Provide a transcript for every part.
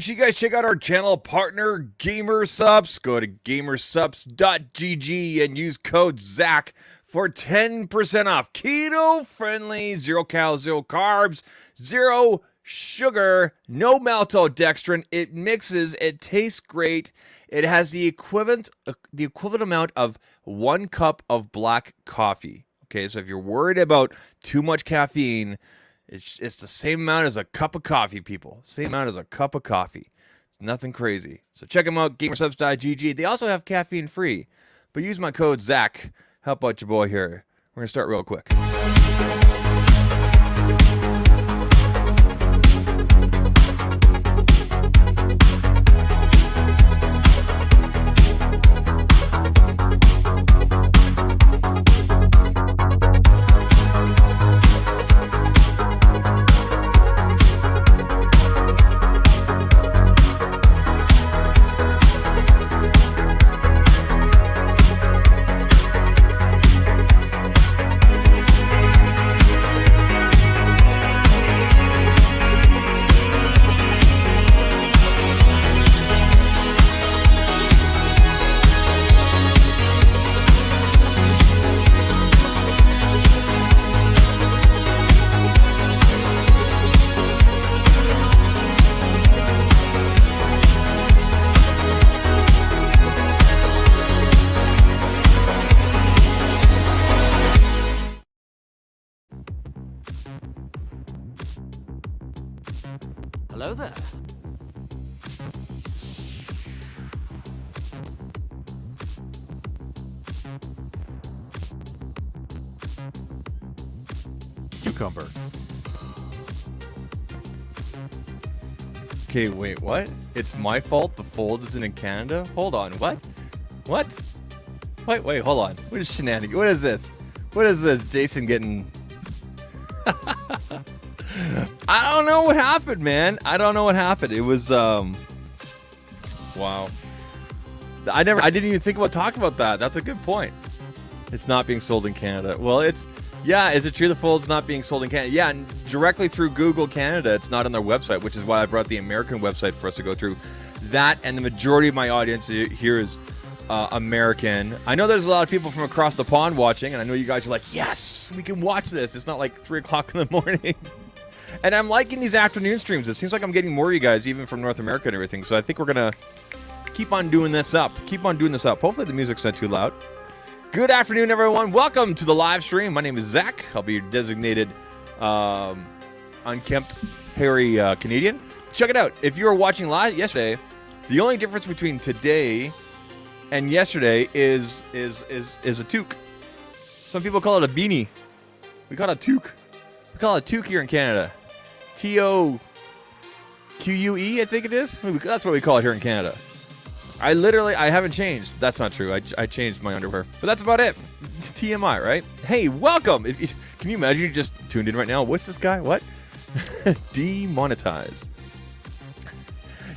make sure you guys check out our channel partner, GamerSupps. Go to gamersupps.gg and use code ZACH for 10% off. Keto-friendly, 0 cal, 0 carbs, 0 sugar, no maltodextrin. It mixes, it tastes great. It has the equivalent amount of 1 cup of black coffee. Okay, so if you're worried about too much caffeine, it's the same amount as a cup of coffee, people. Same amount as a cup of coffee. It's nothing crazy. So check them out, gamersupps.gg. They also have caffeine free, but use my code ZACH. Help out your boy here. We're going to start real quick. Hello there. Cucumber. Okay, wait, what? It's my fault the fold isn't in Canada? Hold on, what? What? Wait, hold on. What is shenanigans? What is this? What is this? Jason getting... I don't know what happened, man. I don't know what happened. It was, wow. I didn't even think about talking about that. That's a good point. It's not being sold in Canada. Well, yeah, is it true the fold's not being sold in Canada? Yeah, directly through Google Canada. It's not on their website, which is why I brought the American website for us to go through. That, and the majority of my audience here is American. I know there's a lot of people from across the pond watching, and I know you guys are like, yes, we can watch this. It's not like 3 o'clock in the morning. And I'm liking these afternoon streams. It seems like I'm getting more of you guys, even from North America and everything. So I think we're going to keep on doing this up. Hopefully the music's not too loud. Good afternoon, everyone. Welcome to the live stream. My name is Zach. I'll be your designated unkempt, hairy Canadian. Check it out. If you were watching live yesterday, the only difference between today and yesterday is a toque. Some people call it a beanie. We call it a toque. We call it a toque here in Canada. Toque, I think it is. That's what we call it here in Canada. I haven't changed. That's not true. I changed my underwear. But that's about it. TMI, right? Hey, welcome. Can you imagine you just tuned in right now? What's this guy? What? Demonetized.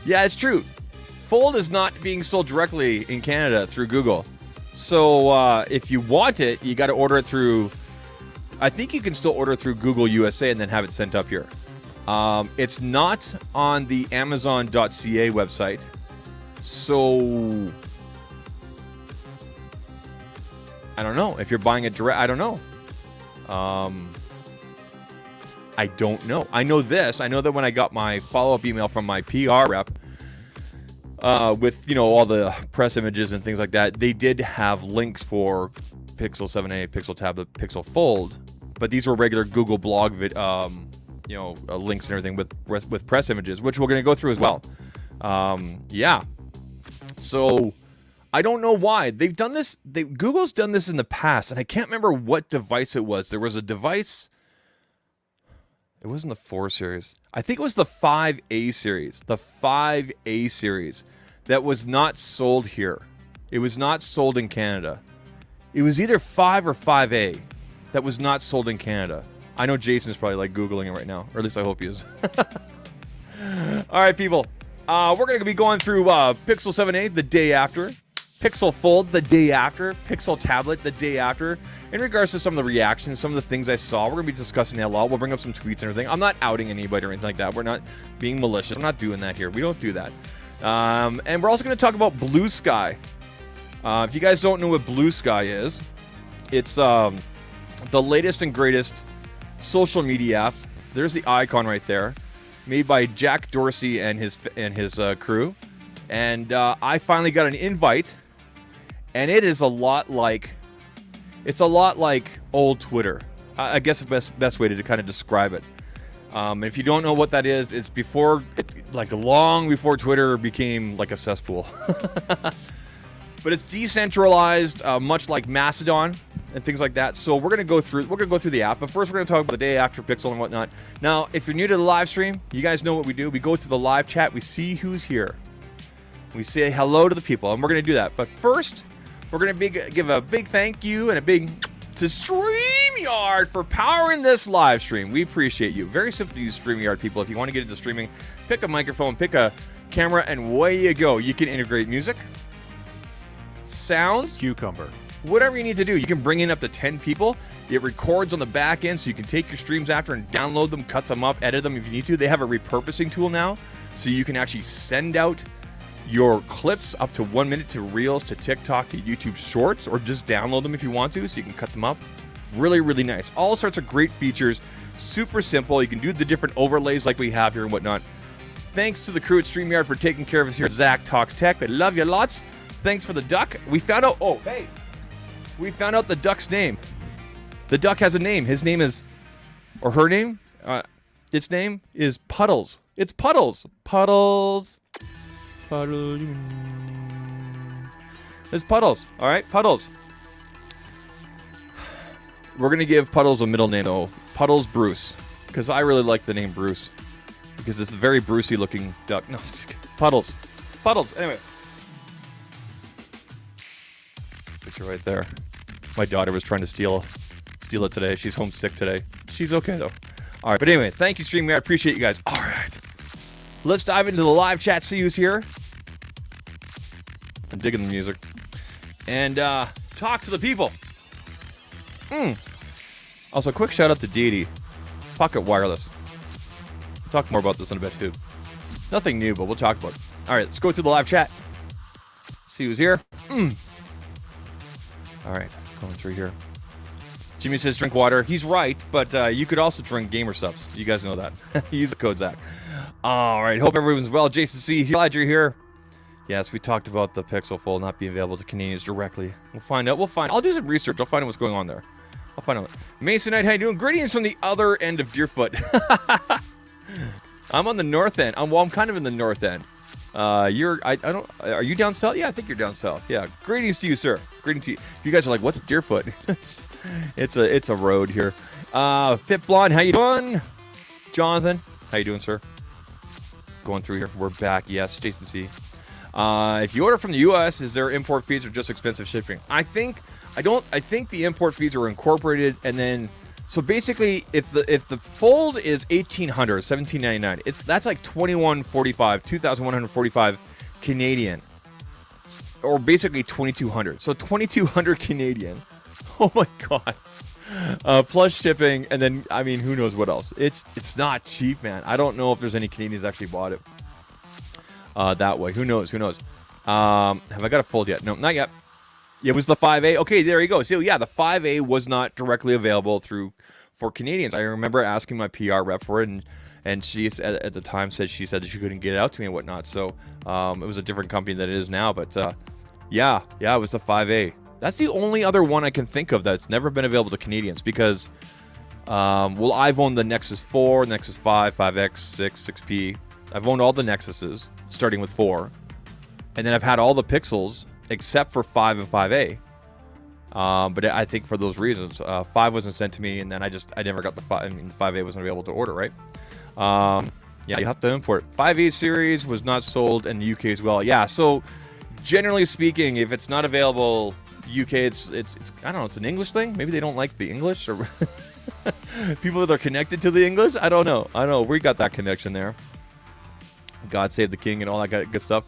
Yeah, it's true. Fold is not being sold directly in Canada through Google. So if you want it, you got to order it through... I think you can still order through Google USA and then have it sent up here. It's not on the Amazon.ca website. So... I don't know. If you're buying it direct, I don't know. I don't know. I know this. I know that when I got my follow-up email from my PR rep, with, all the press images and things like that, they did have links for Pixel 7a, Pixel Tablet, Pixel Fold, but these were regular Google blog links and everything with press images, which we're going to go through as well. Yeah. So I don't know why they've done this. Google's done this in the past, and I can't remember what device it was. There was a device. It wasn't the 4 series. I think it was the 5A series. The 5A series that was not sold here. It was not sold in Canada. It was either 5 or 5A that was not sold in Canada. I know Jason is probably like Googling it right now, or at least I hope he is. All right, people. We're going to be going through Pixel 7a the day after. Pixel Fold the day after, Pixel Tablet the day after. In regards to some of the reactions, some of the things I saw, we're going to be discussing that a lot. We'll bring up some tweets and everything. I'm not outing anybody or anything like that. We're not being malicious. I'm not doing that here. We don't do that. And we're also going to talk about Bluesky. If you guys don't know what Bluesky is, it's the latest and greatest social media app. There's the icon right there, made by Jack Dorsey and his crew. And I finally got an invite, and it is a lot like old Twitter. I guess the best way to kind of describe it. If you don't know what that is, it's long before Twitter became like a cesspool. But it's decentralized, much like Mastodon and things like that. So we're gonna go through the app, but first we're gonna talk about the day after Pixel and whatnot. Now, if you're new to the live stream, you guys know what we do. We go to the live chat, we see who's here, we say hello to the people, and we're gonna do that. But first, we're gonna give a big thank you and a big to StreamYard for powering this live stream. We appreciate you. Very simple to use StreamYard, people. If you want to get into streaming, pick a microphone, pick a camera, and away you go. You can integrate music, sounds, Cucumber. whatever you need to do. You can bring in up to 10 people. It records on the back end, so you can take your streams after and download them, cut them up, edit them if you need to. They have a repurposing tool now, so you can actually send out your clips up to 1 minute to Reels, to TikTok, to YouTube Shorts, or just download them if you want to, so you can cut them up. Really, really nice. All sorts of great features. Super simple. You can do the different overlays like we have here and whatnot. Thanks to the crew at StreamYard for taking care of us here at Zach Talks Tech. I love you lots. Thanks for the duck. We found out, we found out the duck's name. The duck has a name. His name is, or her name, its name is Puddles. It's Puddles. Puddles. Puddles. It's Puddles. All right, Puddles. We're going to give Puddles a middle name, though. Puddles Bruce. Because I really like the name Bruce. Because it's a very Brucey looking duck. No, just kidding. Puddles. Puddles. Anyway. Picture right there. My daughter was trying to steal it today. She's homesick today. She's okay, though. All right, but anyway, thank you, StreamYard. I appreciate you guys. All right. Let's dive into the live chat. See who's here. I'm digging the music. And talk to the people. Also, quick shout out to Deity. Pocket Wireless. We'll talk more about this in a bit, too. Nothing new, but we'll talk about it. All right, let's go to the live chat. See who's here. All right, going through here. Jimmy says drink water. He's right, but you could also drink gamer subs. You guys know that. Use the code Zach. All right, hope everyone's well. Jason C, glad you're here. Yes, we talked about the Pixel Fold not being available to Canadians directly. We'll find out. I'll do some research. I'll find out what's going on there. I'll find out. Masonite, how you doing? Greetings from the other end of Deerfoot. I'm on the north end. I'm kind of in the north end. Are you down south? Yeah, I think you're down south. Yeah. Greetings to you, sir. Greetings to you. You guys are like, what's Deerfoot? it's a road here. Fit Blonde, how you doing? Jonathan, how you doing, sir? Going through here. We're back. Yes, Jason C. If you order from the U.S., is there import fees or just expensive shipping? I think the import fees are incorporated, and then so basically, if the Fold is $1,800, that's like $2,145 Canadian, or basically $2,200. So $2,200 Canadian. Oh my god. Plus shipping, and then I mean, who knows what else? It's not cheap, man. I don't know if there's any Canadians actually bought it that way. Who knows? Have I got a Fold yet? No, not yet. It was the 5A. Okay, there you go. So yeah, the 5A was not directly available for Canadians. I remember asking my PR rep for it, and she at the time said that she couldn't get it out to me and whatnot. So it was a different company than it is now. But yeah, it was the 5A. That's the only other one I can think of that's never been available to Canadians because, I've owned the Nexus 4, Nexus 5, 5X, 6, 6P. I've owned all the Nexuses, starting with 4. And then I've had all the Pixels, except for 5 and 5A. But I think for those reasons, 5 wasn't sent to me, and then I never got the 5. I mean, the 5A wasn't available to order, right? Yeah, you have to import. 5A series was not sold in the UK as well. Yeah, so generally speaking, if it's not available UK, it's I don't know, it's an English thing. Maybe they don't like the English, or people that are connected to the English. I don't know. We got that connection there. God save the king and all that good stuff.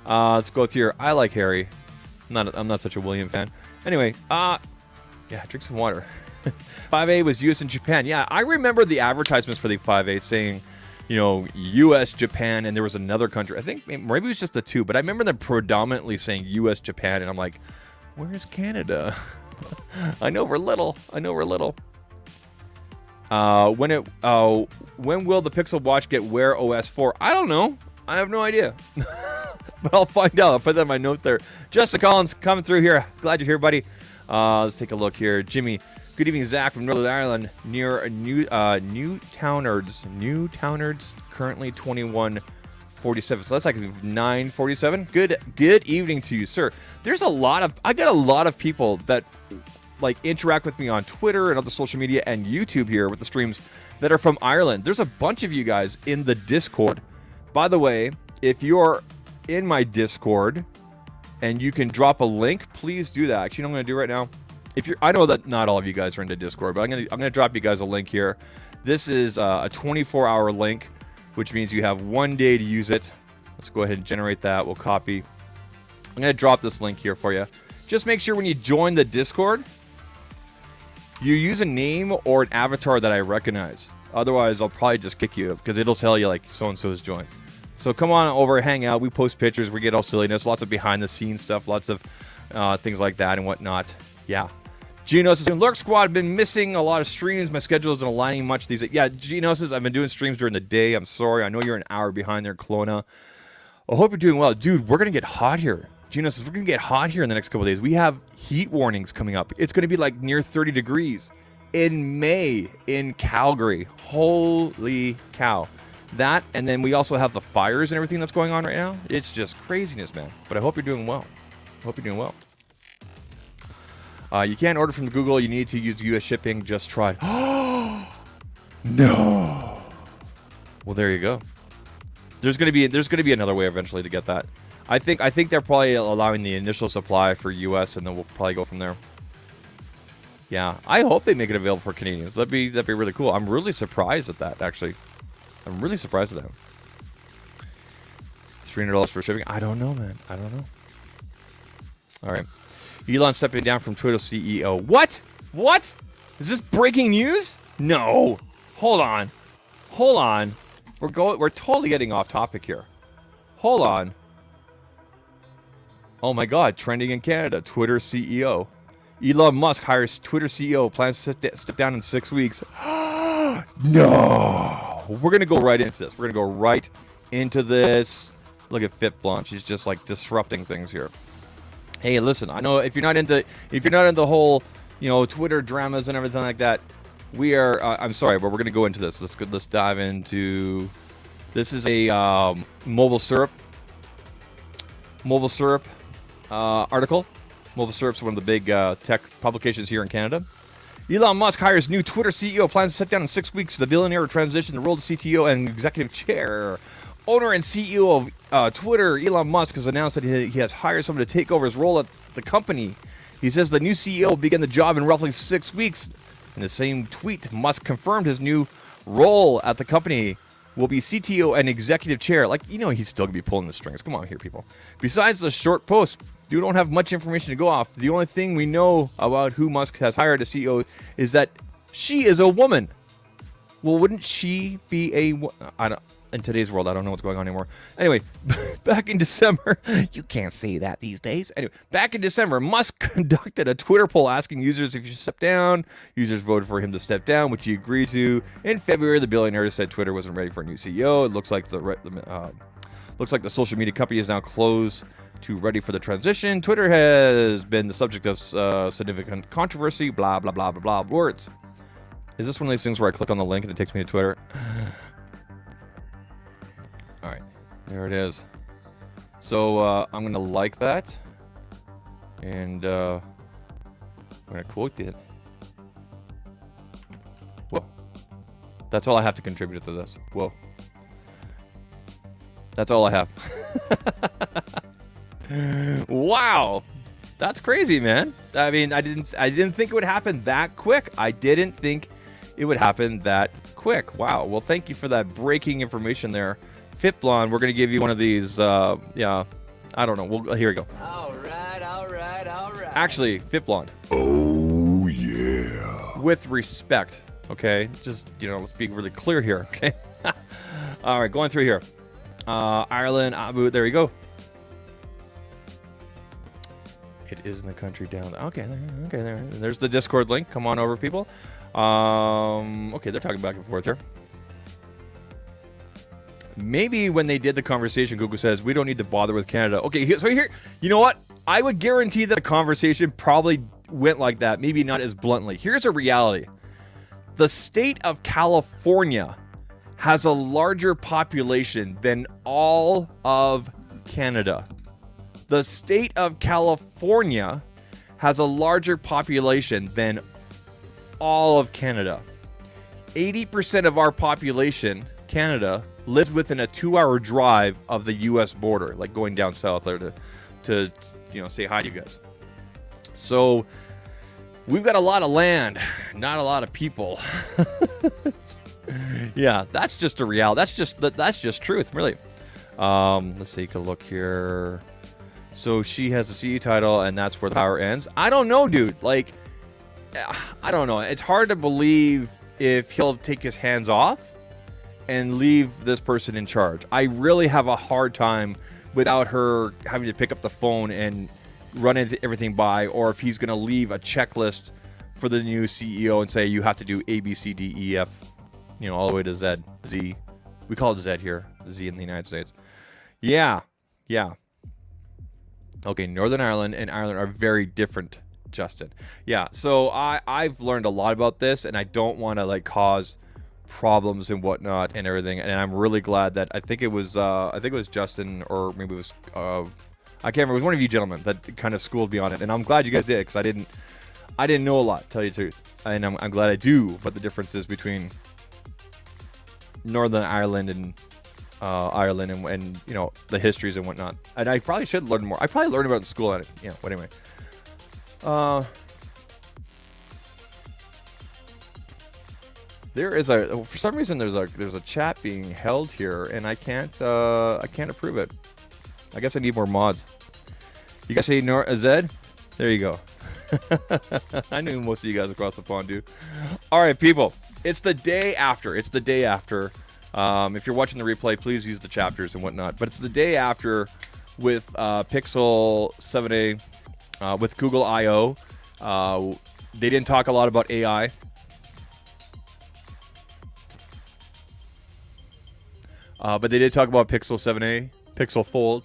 Let's go through here. I like Harry. I'm not such a William fan. Anyway, yeah, drink some water. 5A was U.S. and Japan. Yeah, I remember the advertisements for the 5A saying, you know, U.S., Japan, and there was another country. I think maybe it was just the two, but I remember them predominantly saying U.S., Japan, and I'm like, where's Canada? I know we're little. When will the Pixel Watch get Wear OS 4? I don't know. I have no idea. But I'll find out. I'll put that in my notes there. Justin Collins coming through here. Glad you're here, buddy. Let's take a look here. Jimmy, good evening, Zach from Northern Ireland, near New Townards, currently 21:47. So that's like 9:47. Good evening to you, sir. I got a lot of people that like interact with me on Twitter and other social media and YouTube here with the streams that are from Ireland. There's a bunch of you guys in the Discord. By the way, if you're in my Discord and you can drop a link, please do that. Actually, you know what I'm going to do right now? I know that not all of you guys are into Discord, but I'm gonna drop you guys a link here. This is a 24-hour link, which means you have 1 day to use it. Let's go ahead and generate that. We'll copy. I'm gonna drop this link here for you. Just make sure when you join the Discord, you use a name or an avatar that I recognize. Otherwise, I'll probably just kick you because it'll tell you like so-and-so has joined. So come on over, hang out. We post pictures. We get all silliness. Lots of behind-the-scenes stuff. Lots of things like that and whatnot. Yeah. Geonosis and Lurk Squad have been missing a lot of streams. My schedule isn't aligning much these days. Yeah, Geonosis, I've been doing streams during the day. I'm sorry. I know you're an hour behind there, Kelowna. I hope you're doing well. Dude, we're going to get hot here. Geonosis, we're going to get hot here in the next couple of days. We have heat warnings coming up. It's going to be like near 30 degrees in May in Calgary. Holy cow. That, and then we also have the fires and everything that's going on right now. It's just craziness, man. But I hope you're doing well. You can't order from Google. You need to use U.S. shipping. Just try. No. Well, there you go. There's gonna be another way eventually to get that. I think they're probably allowing the initial supply for U.S. and then we'll probably go from there. Yeah, I hope they make it available for Canadians. That'd be really cool. I'm really surprised at that. Actually, I'm really surprised at that. $300 for shipping. I don't know, man. I don't know. All right. Elon stepping down from Twitter CEO. What? Is this breaking news? No. Hold on. We're totally getting off topic here. Hold on. Oh my God, trending in Canada. Twitter CEO. Elon Musk hires Twitter CEO. Plans to step down in 6 weeks. No. We're gonna go right into this. Look at Fitblon. She's just like disrupting things here. Hey, listen, I know if you're not into the whole, Twitter dramas and everything like that, we are. I'm sorry, but we're gonna go into this. Let's dive into. This is a Mobile Syrup article. Mobile Syrup's one of the big tech publications here in Canada. Elon Musk hires new Twitter CEO. Plans to step down in 6 weeks. The billionaire will transition the role to CTO and executive chair. Owner and CEO of Twitter, Elon Musk, has announced that he has hired someone to take over his role at the company. He says the new CEO will begin the job in roughly 6 weeks. In the same tweet, Musk confirmed his new role at the company will be CTO and executive chair. He's still going to be pulling the strings. Come on here, people. Besides the short post, you don't have much information to go off. The only thing we know about who Musk has hired as CEO is that she is a woman. Well, wouldn't she be in today's world, I don't know what's going on anymore. Anyway, back in December, you can't say that these days. Anyway, back in December, Musk conducted a Twitter poll asking users if he should step down. Users voted for him to step down, which he agreed to. In February, the billionaire said Twitter wasn't ready for a new CEO. It looks like the social media company is now close to ready for the transition. Twitter has been the subject of significant controversy. Blah blah blah blah blah words. Is this one of these things where I click on the link and it takes me to Twitter? All right, there it is. So I'm going to like that. And I'm going to quote it. Whoa. That's all I have to contribute to this. Whoa. That's all I have. Wow. That's crazy, man. I mean, I didn't think it would happen that quick. I didn't think it would happen that quick. Wow. Well, thank you for that breaking information there. Fitblon, we're going to give you one of these, I don't know. Here we go. All right. Actually, Fit Blonde. Oh, yeah. With respect, okay? Just, let's be really clear here, okay? All right, going through here. Ireland, Abu, there you go. It is in the country down there. Okay, there. There's the Discord link. Come on over, people. Okay, they're talking back and forth here. Maybe when they did the conversation, Google says, we don't need to bother with Canada. Okay, so here, you know what? I would guarantee that the conversation probably went like that. Maybe not as bluntly. Here's a reality. The state of California has a larger population than all of Canada. The state of California has a larger population than all of Canada. 80% of our population, Canada, lives within a 2-hour drive of the U.S. border, like going down south there to say hi to you guys. So we've got a lot of land, not a lot of people. Yeah, that's just a reality. That's just truth, really. Let's take a look here. So she has the CE title, and that's where the power ends. I don't know, dude. Like, I don't know. It's hard to believe if he'll take his hands off and leave this person in charge. I really have a hard time without her having to pick up the phone and run everything by, or if he's going to leave a checklist for the new CEO and say, you have to do A, B, C, D, E, F, all the way to Z. Z. We call it Z here. Z in the United States. Yeah. Okay, Northern Ireland and Ireland are very different, Justin. Yeah, so I've learned a lot about this, and I don't want to cause problems and whatnot and everything. And I'm really glad that I think it was Justin, or maybe it was I can't remember. It was one of you gentlemen that kind of schooled me on it, and I'm glad you guys did, because I didn't know a lot, tell you the truth, and I'm glad I do. But the differences between Northern Ireland and Ireland and the histories and whatnot. And I probably should learn more. I probably learned about it in school on it. But anyway. There is for some reason there's a chat being held here, and I can't approve it. I guess I need more mods. You guys say Zed? There you go. I knew most of you guys across the pond do. All right, people. It's the day after. If you're watching the replay, please use the chapters and whatnot. But it's the day after with Pixel 7a, with Google I/O. They didn't talk a lot about AI. But they did talk about Pixel 7a, Pixel Fold,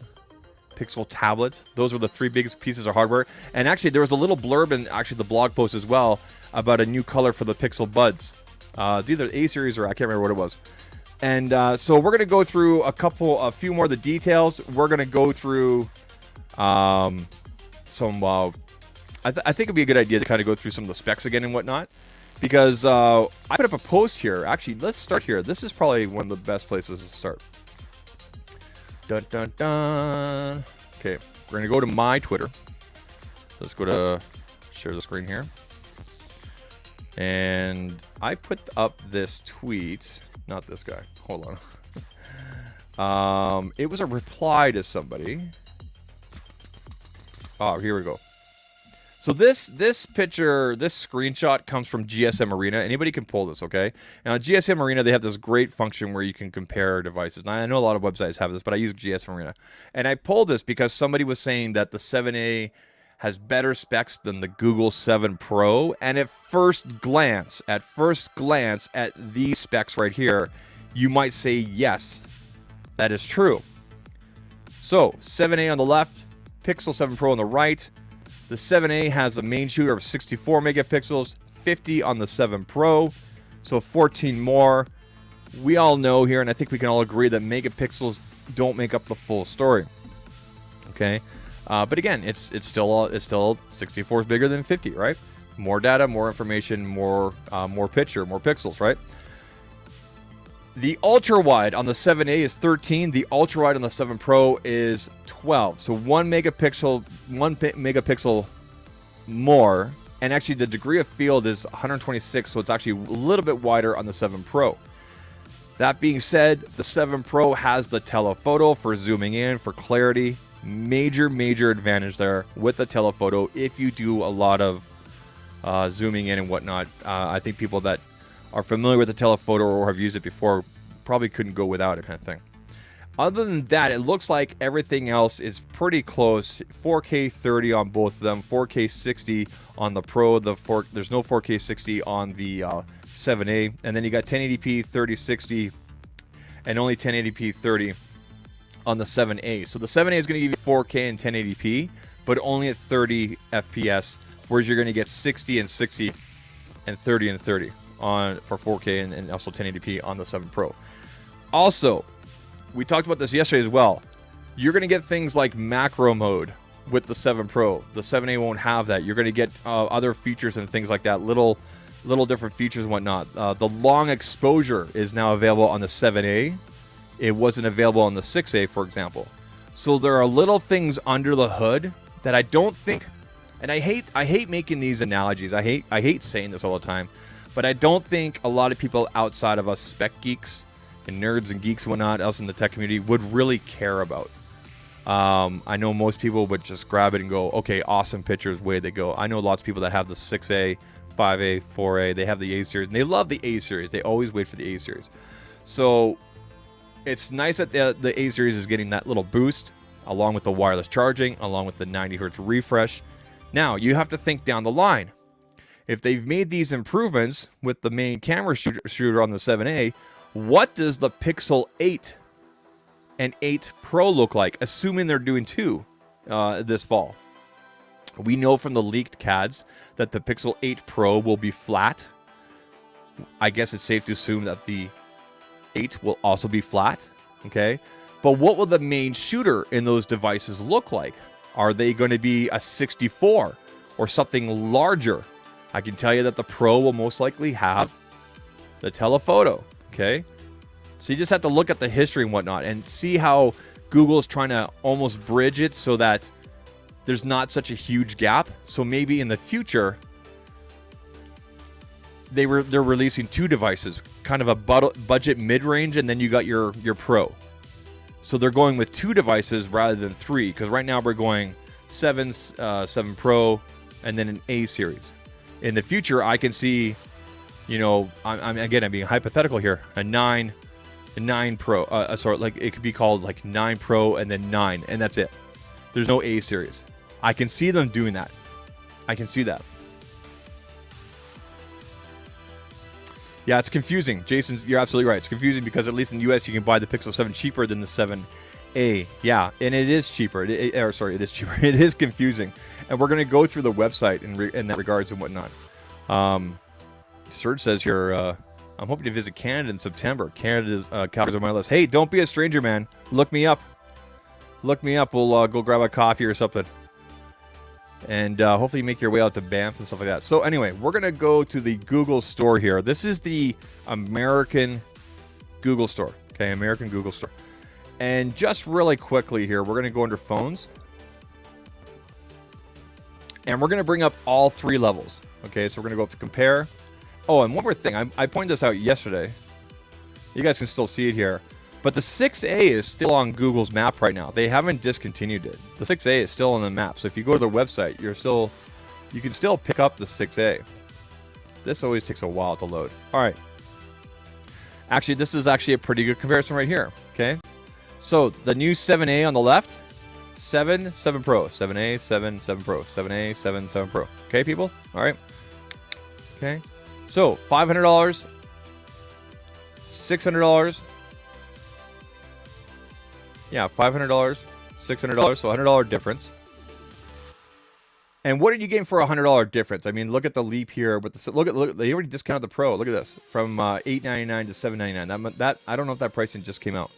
Pixel Tablet. Those were the three biggest pieces of hardware. And actually, there was a little blurb in the blog post as well about a new color for the Pixel Buds. It's either A series or I can't remember what it was. And so we're going to go through a few more of the details. We're going to go through some, I think it'd be a good idea to kind of go through some of the specs again and whatnot. Because I put up a post here. Actually, let's start here. This is probably one of the best places to start. Dun, dun, dun. Okay, we're going to go to my Twitter. Let's go to share the screen here. And I put up this tweet. Not this guy. Hold on. It was a reply to somebody. Oh, here we go. So this picture, this screenshot comes from GSM Arena. Anybody can pull this, okay? Now, GSM Arena, they have this great function where you can compare devices. Now, I know a lot of websites have this, but I use GSM Arena. And I pulled this because somebody was saying that the 7a has better specs than the Google 7 Pro. And at first glance at these specs right here, you might say, yes, that is true. So 7a on the left, Pixel 7 Pro on the right. The 7a has a main shooter of 64 megapixels, 50 on the 7 Pro, so 14 more. We all know here, and I think we can all agree that megapixels don't make up the full story. Okay, but again, it's still 64 is bigger than 50, right? More data, more information, more picture, more pixels, right? The ultra wide on the 7a is 13. The ultra wide on the 7 Pro is 12. So 1 megapixel more. And actually, the degree of field is 126. So it's actually a little bit wider on the 7 Pro. That being said, the 7 Pro has the telephoto for zooming in, for clarity. Major advantage there with the telephoto if you do a lot of zooming in and whatnot. I think people that are familiar with the telephoto or have used it before probably couldn't go without it, kind of thing. Other than that, it looks like everything else is pretty close. 4K 30 on both of them, 4K 60 on the Pro. There's no 4K 60 on the 7A, and then you got 1080p 3060 and only 1080p 30 on the 7A. So the 7A is going to give you 4K and 1080p, but only at 30 FPS, whereas you're going to get 60 and 60 and 30 and 30 on for 4K and also 1080p on the 7 Pro. Also, we talked about this yesterday as well. You're going to get things like macro mode with the 7 Pro. The 7A won't have that. You're going to get other features and things like that, little different features and whatnot. The long exposure is now available on the 7A. It wasn't available on the 6A, for example. So there are little things under the hood that I don't think, and I hate making these analogies. I hate saying this all the time, but I don't think a lot of people outside of us spec geeks and nerds and geeks and whatnot, else in the tech community, would really care about. I know most people would just grab it and go, okay, awesome pictures, way they go. I know lots of people that have the 6A, 5A, 4A, they have the A series, and they love the A series. They always wait for the A series. So it's nice that the A series is getting that little boost, along with the wireless charging, along with the 90 hertz refresh. Now, you have to think down the line. If they've made these improvements with the main camera shooter on the 7A, what does the Pixel 8 and 8 Pro look like, assuming they're doing two this fall? We know from the leaked CADs that the Pixel 8 Pro will be flat. I guess it's safe to assume that the 8 will also be flat, okay? But what will the main shooter in those devices look like? Are they going to be a 64 or something larger? I can tell you that the Pro will most likely have the telephoto, okay? So you just have to look at the history and whatnot and see how Google is trying to almost bridge it so that there's not such a huge gap. So maybe in the future, they're releasing two devices, kind of a budget mid-range, and then you got your Pro. So they're going with two devices rather than three, because right now we're going 7 Pro, and then an A series. In the future, I can see, you know, I'm being hypothetical here, a 9 Pro, sorry, like it could be called like 9 Pro and then 9, and that's it. There's no A series. I can see them doing that. I can see that. Yeah, it's confusing. Jason, you're absolutely right. It's confusing because at least in the US, you can buy the Pixel 7 cheaper than the 7A. Yeah, and it is cheaper. It is cheaper. It is confusing. And we're going to go through the website in that regards and whatnot. Serge says here, I'm hoping to visit Canada in September. Canada's Calgary's on my list. Hey, don't be a stranger, man. Look me up. Look me up. We'll go grab a coffee or something. And hopefully make your way out to Banff and stuff like that. So anyway, we're going to go to the Google store here. This is the American Google store. Okay, American Google store. And just really quickly here, we're going to go under phones. And we're going to bring up all three levels. Okay, so we're going to go up to compare. Oh, and one more thing. I pointed this out yesterday. You guys can still see it here. But the 6A is still on Google's map right now. They haven't discontinued it. The 6A is still on the map. So if you go to their website, you can still pick up the 6A. This always takes a while to load. All right. Actually, this is actually a pretty good comparison right here. Okay. So the new 7A on the left, 7 Pro, 7A, 7 Pro, 7A, 7 Pro. Okay, people? All right. Okay. So $500, $600. Yeah, $500, $600, so $100 difference. And what are you getting for a $100 difference? I mean, look at the leap here. With the look, they already discounted the Pro. Look at this, from $899 to $799. That I don't know if that pricing just came out,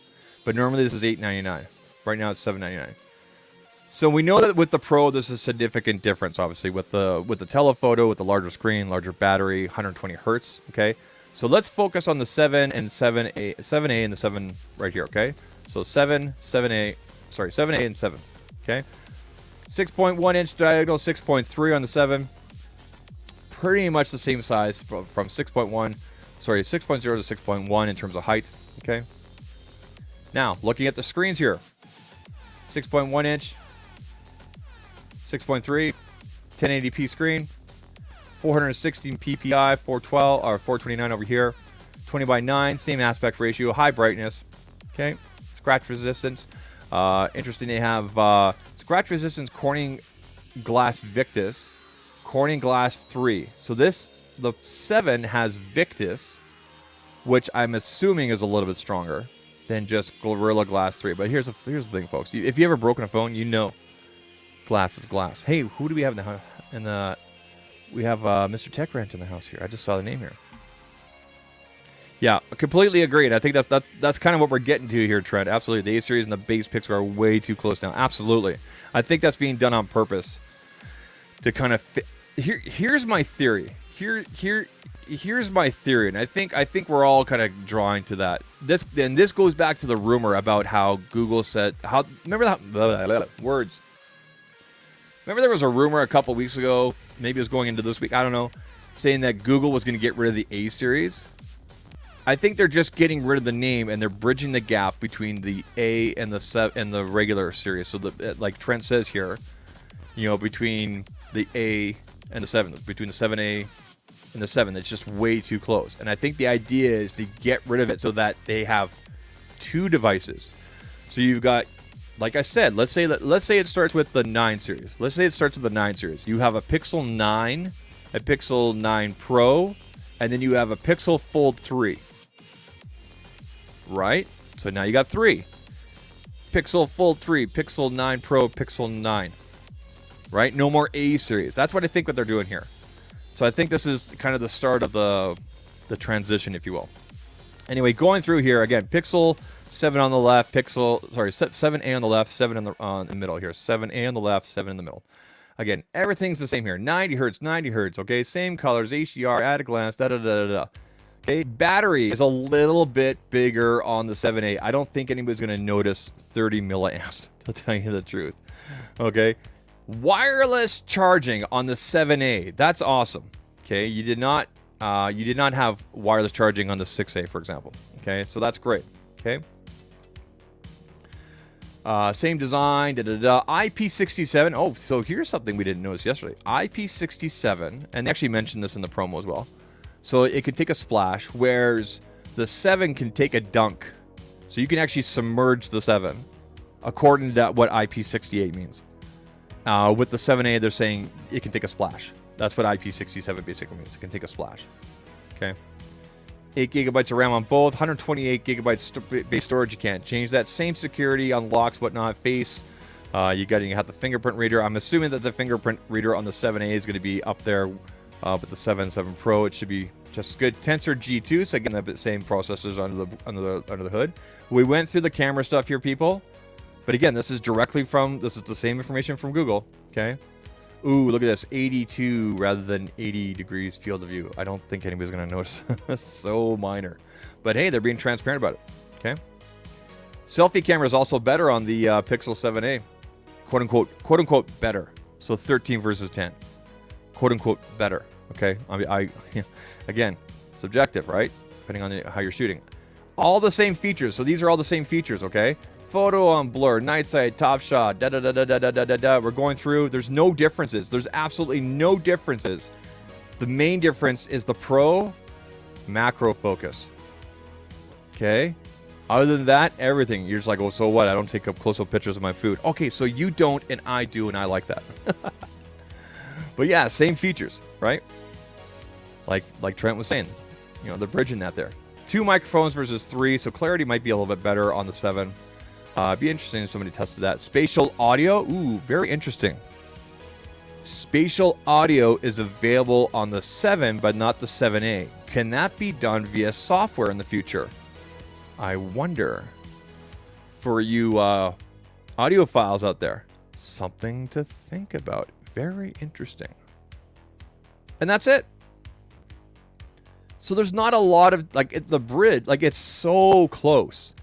but normally this is $899. Right now it's $799. So we know that with the Pro, there's a significant difference, obviously, with the telephoto, with the larger screen, larger battery, 120 hertz. Okay, so let's focus on the 7 and 7A and the 7 right here. Okay. So 7A and 7, okay? 6.1 inch diagonal, 6.3 on the 7. Pretty much the same size from 6.0 to 6.1 in terms of height, okay? Now, looking at the screens here. 6.1 inch, 6.3, 1080p screen, 416 ppi, 412 or 429 over here, 20 by 9, same aspect ratio, high brightness. Okay, scratch resistance. Interesting, they have scratch resistance Corning Glass Victus, Corning Glass 3. So the 7 has Victus, which I'm assuming is a little bit stronger than just Gorilla Glass 3. But here's the thing, folks. If you ever broken a phone, you know glass is glass. Hey, who do we have in the we have Mr. Tech Ranch in the house here. I just saw the name here. Yeah, completely agreed. I think that's kind of what we're getting to here, Trent. Absolutely. The A series and the base Pixel are way too close now. Absolutely. I think that's being done on purpose to kind of fit. Here's my theory. Here's my theory, and I think we're all kind of drawing to that. This goes back to the rumor about how Google said remember that words. Remember there was a rumor a couple weeks ago, maybe it was going into this week, I don't know, saying that Google was going to get rid of the A series. I think they're just getting rid of the name and they're bridging the gap between the A and the regular series. So like Trent says here, between the A and the 7, between the 7A and the 7, it's just way too close. And I think the idea is to get rid of it so that they have two devices. So you've got, like I said, let's say it starts with the 9 series. Let's say it starts with the 9 series. You have a Pixel 9, a Pixel 9 Pro, and then you have a Pixel Fold 3. Right? So now you got 3. Pixel Fold 3, Pixel 9 Pro, Pixel 9. Right? No more A series. That's what I think what they're doing here. So I think this is kind of the start of the transition, if you will. Anyway, going through here again, Pixel 7 on the left, 7A on the left, 7 in the middle here. 7A on the left, 7 in the middle. Again, everything's the same here. 90 hertz, okay? Same colors, HDR, at a glance, da-da-da-da-da. Okay, battery is a little bit bigger on the 7A. I don't think anybody's going to notice 30 milliamps, to tell you the truth. Okay, wireless charging on the 7A. That's awesome. Okay, you did not have wireless charging on the 6A, for example. Okay, so that's great. Okay. Same design, IP67. Oh, so here's something we didn't notice yesterday. IP67, and they actually mentioned this in the promo as well. So it can take a splash, whereas the 7 can take a dunk. So you can actually submerge the 7, according to what IP68 means. With the 7A, they're saying it can take a splash. That's what IP67 basically means. It can take a splash. Okay. 8 gigabytes of RAM on both, 128 gigabytes base storage. You can't change that. Same security, unlocks, whatnot. Face. You have the fingerprint reader. I'm assuming that the fingerprint reader on the 7A is going to be up there with the 7 Pro. It should be just good. Tensor G2. So again, the same processors under the hood. We went through the camera stuff here, people. But again, this is the same information from Google. Okay. Ooh, look at this. 82 rather than 80 degrees field of view. I don't think anybody's going to notice. It's so minor. But hey, they're being transparent about it. Okay. Selfie camera is also better on the Pixel 7a. Quote unquote better. So 13 versus 10. Quote unquote better. Okay. Again, subjective, right? Depending on how you're shooting. All the same features. So these are all the same features, okay? Photo on blur, night sight, top shot, da-da-da-da-da-da-da-da. We're going through. There's no differences. There's absolutely no differences. The main difference is the Pro macro focus. Okay? Other than that, everything. You're just like, oh, so what? I don't take up close-up pictures of my food. Okay, so you don't and I do, and I like that. But yeah, same features, right? Like Trent was saying. They're bridging that there. 2 microphones versus 3, so clarity might be a little bit better on the 7. Be interesting if somebody tested that. Spatial audio. Ooh, very interesting. Spatial audio is available on the 7, but not the 7A. Can that be done via software in the future? I wonder. For you audiophiles out there, something to think about. Very interesting. And that's it. So there's not a lot of, the bridge, it's so close.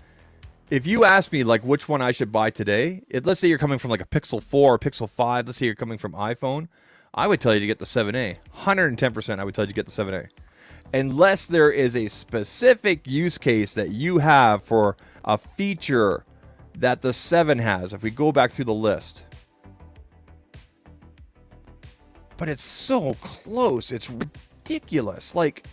If you ask me, which one I should buy today, let's say you're coming from, a Pixel 4 or Pixel 5, let's say you're coming from iPhone, I would tell you to get the 7A. 110% I would tell you to get the 7A. Unless there is a specific use case that you have for a feature that the 7 has. If we go back through the list. But it's so close. It's ridiculous. Like,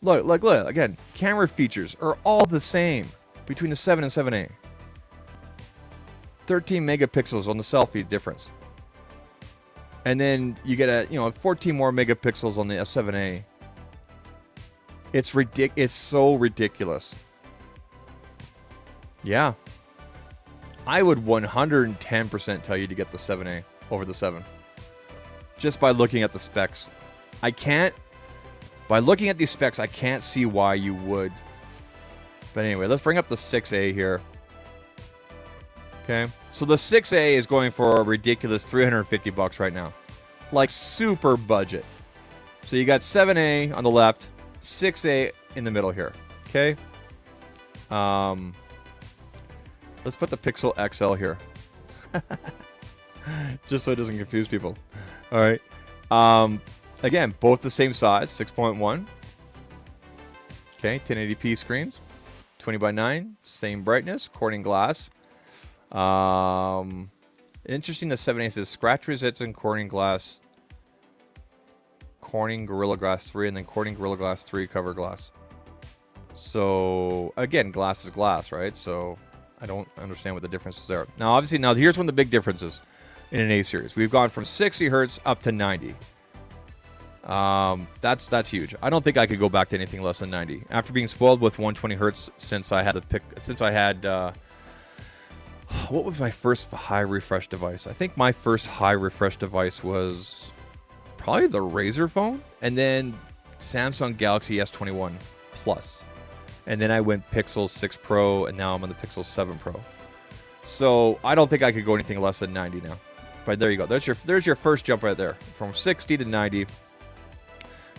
look, again, camera features are all the same between the 7 and 7A. 13 megapixels on the selfie difference. And then you get 14 more megapixels on the S7A. It's so ridiculous. Yeah. I would 110% tell you to get the 7A over the 7. Just by looking at the specs. By looking at these specs, I can't see why you would. But anyway, let's bring up the 6A here. Okay. So the 6A is going for a ridiculous $350 right now. Like super budget. So you got 7A on the left, 6A in the middle here. Okay. Let's put the Pixel XL here. Just so it doesn't confuse people. All right. Again, both the same size, 6.1. Okay, 1080p screens, 20:9, same brightness, Corning glass. Interesting, the 7A says scratch resistant Corning glass, Corning Gorilla Glass 3, and then Corning Gorilla Glass 3 cover glass. So, again, glass is glass, right? So, I don't understand what the difference is there. Now, obviously, here's one of the big differences in an A series. We've gone from 60 hertz up to 90. That's huge. I don't think I could go back to anything less than 90. After being spoiled with 120 hertz since I had what was my first high refresh device? I think my first high refresh device was probably the Razer phone, and then Samsung Galaxy S21 Plus. And then I went Pixel 6 Pro, and now I'm on the Pixel 7 Pro. So I don't think I could go anything less than 90 now. But there you go. There's your first jump right there. From 60 to 90.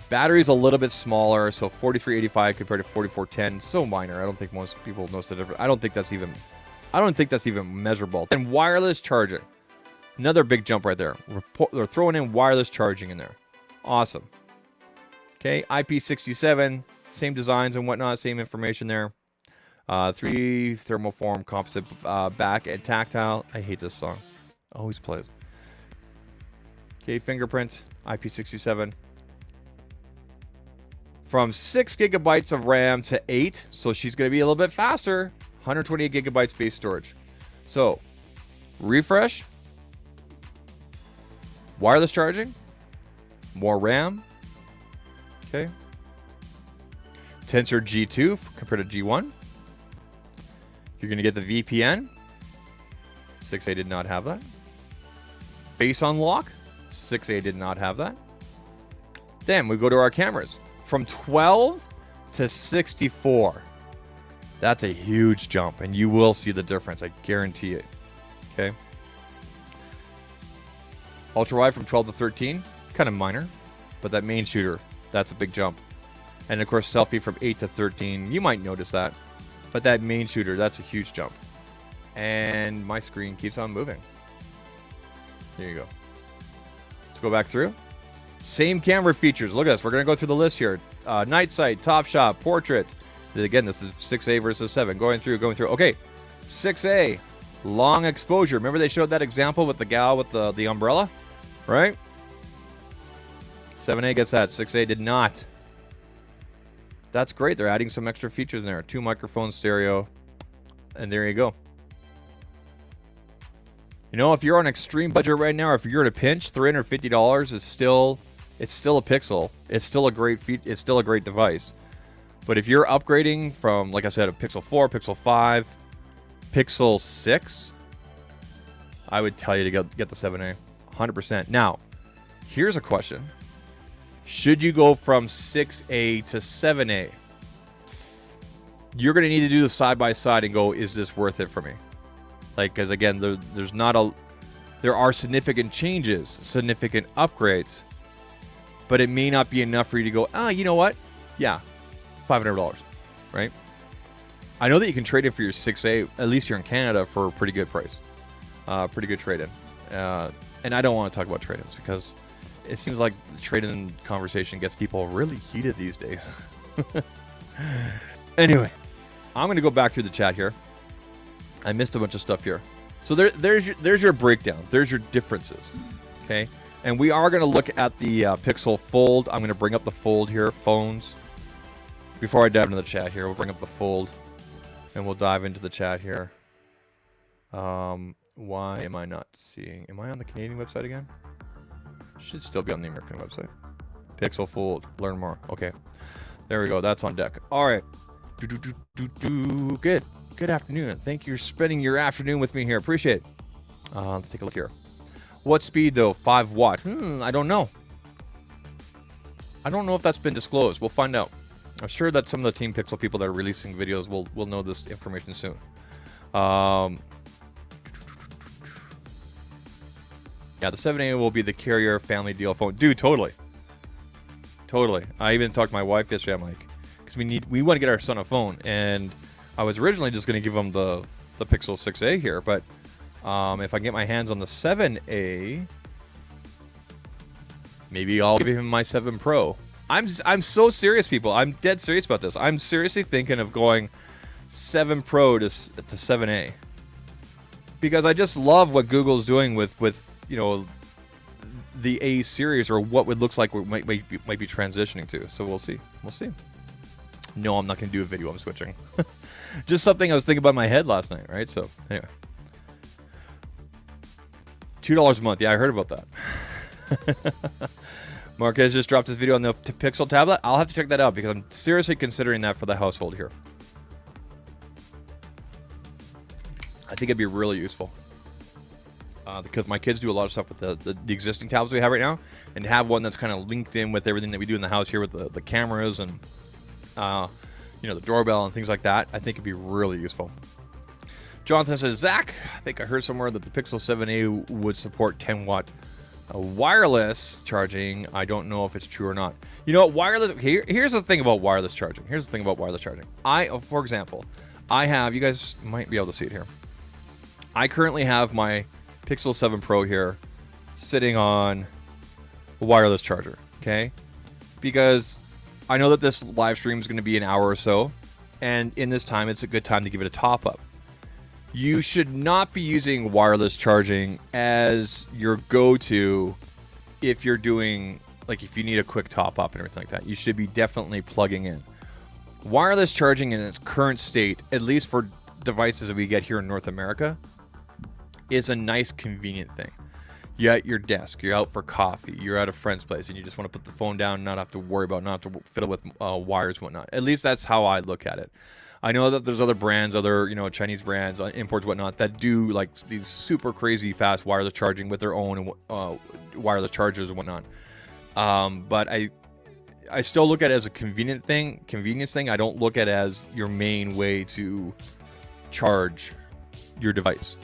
Battery's a little bit smaller, so 4385 compared to 4410. So minor. I don't think most people notice the difference. I don't think that's even measurable. And wireless charging. Another big jump right there. They're throwing in wireless charging in there. Awesome. Okay, IP67, same designs and whatnot, same information there. 3 thermoform composite back and tactile. I hate this song. Always plays. Okay, fingerprint, IP67. From 6 gigabytes of RAM to 8, so she's going to be a little bit faster. 128 gigabytes base storage. So, refresh, wireless charging, more RAM. Okay. Tensor G2 compared to G1. You're going to get the VPN. 6A did not have that. Face unlock. 6A did not have that. Then we go to our cameras. From 12 to 64. That's a huge jump, and you will see the difference. I guarantee it. Okay. Ultra wide from 12 to 13. Kind of minor. But that main shooter, that's a big jump. And of course, selfie from 8 to 13. You might notice that. But that main shooter, that's a huge jump. And my screen keeps on moving. There you go. Let's go back through. Same camera features. Look at this. We're going to go through the list here. Night sight, top shot, portrait. Again, this is 6A versus 7. Going through. Okay. 6A, long exposure. Remember they showed that example with the gal with the umbrella? Right? 7A gets that. 6A did not. That's great. They're adding some extra features in there. 2 microphones, stereo. And there you go. You know, if you're on extreme budget right now, or if you're in a pinch, $350 is still a Pixel. It's still a great device. But if you're upgrading from, like I said, a Pixel 4, Pixel 5, Pixel 6, I would tell you to get the 7A, 100%. Now, here's a question. Should you go from 6A to 7A? You're going to need to do the side-by-side and go, is this worth it for me? Like, because again, there are significant changes, significant upgrades, but it may not be enough for you to go, you know what? Yeah, $500, right? I know that you can trade it for your 6A, at least here in Canada, for a pretty good price. Pretty good trade-in. And I don't want to talk about trade-ins because it seems like the trade-in conversation gets people really heated these days. Anyway, I'm going to go back through the chat here. I missed a bunch of stuff here. So there's your breakdown. There's your differences. Okay. And we are going to look at the Pixel Fold. I'm going to bring up the Fold here, phones. Before I dive into the chat here, we'll bring up the Fold. And we'll dive into the chat here. Why am I not seeing? Am I on the Canadian website again? Should still be on the American website. Pixel Fold. Learn more. Okay. There we go. That's on deck. All right. Good. Good afternoon. Thank you for spending your afternoon with me here. Appreciate it. Let's take a look here. What speed, though? 5 watt. I don't know. I don't know if that's been disclosed. We'll find out. I'm sure that some of the Team Pixel people that are releasing videos will know this information soon. Yeah, the 7A will be the carrier family deal phone. Dude, totally. Totally. I even talked to my wife yesterday. I'm like, because we want to get our son a phone. And I was originally just going to give him the Pixel 6A here. But if I can get my hands on the 7A, maybe I'll give him my 7 Pro. I'm so serious, people. I'm dead serious about this. I'm seriously thinking of going 7 Pro to 7A. Because I just love what Google's doing with you know, the A series, or what it looks like we might be transitioning to. So we'll see. We'll see. No, I'm not going to do a video. I'm switching. Just something I was thinking about in my head last night, right? So anyway. $2 a month. Yeah, I heard about that. Marquez just dropped his video on the Pixel tablet. I'll have to check that out because I'm seriously considering that for the household here. I think it'd be really useful. Because my kids do a lot of stuff with the existing tablets we have right now, and to have one that's kind of linked in with everything that we do in the house here with the cameras and you know, the doorbell and things like that, I think it'd be really useful. Jonathan says, Zach, I think I heard somewhere that the Pixel 7a would support 10 watt wireless charging. I don't know if it's true or not. You know what, wireless, here's the thing about wireless charging. For example, I have, you guys might be able to see it here. I currently have my Pixel 7 Pro here sitting on a wireless charger, okay? Because I know that this live stream is going to be an hour or so, and in this time, it's a good time to give it a top up. You should not be using wireless charging as your go-to if you're doing, like, if you need a quick top up and everything like that. You should be definitely plugging in. Wireless charging in its current state, at least for devices that we get here in North America, is a nice, convenient thing. You're at your desk, you're out for coffee, you're at a friend's place, and you just want to put the phone down and not have to worry about, not have to fiddle with wires and whatnot. At least that's how I look at it. I know that there's other brands, other Chinese brands, imports, whatnot, that do like these super crazy fast wireless charging with their own wireless chargers and whatnot. But I still look at it as a convenience thing. I don't look at it as your main way to charge your device.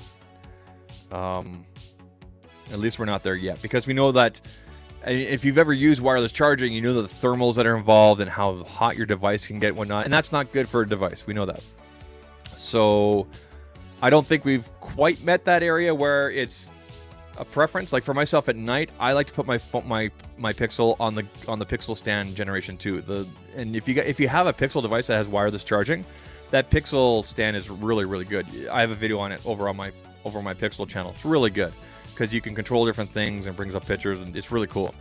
At least we're not there yet, because we know that if you've ever used wireless charging, you know the thermals that are involved and how hot your device can get and whatnot, and that's not good for a device. We know that. So I don't think we've quite met that area where it's a preference. Like for myself at night, I like to put my Pixel on the Pixel stand generation 2. And if you have a Pixel device that has wireless charging, that Pixel stand is really, really good. I have a video on it over on my Pixel channel. It's really good because you can control different things and brings up pictures, and it's really cool.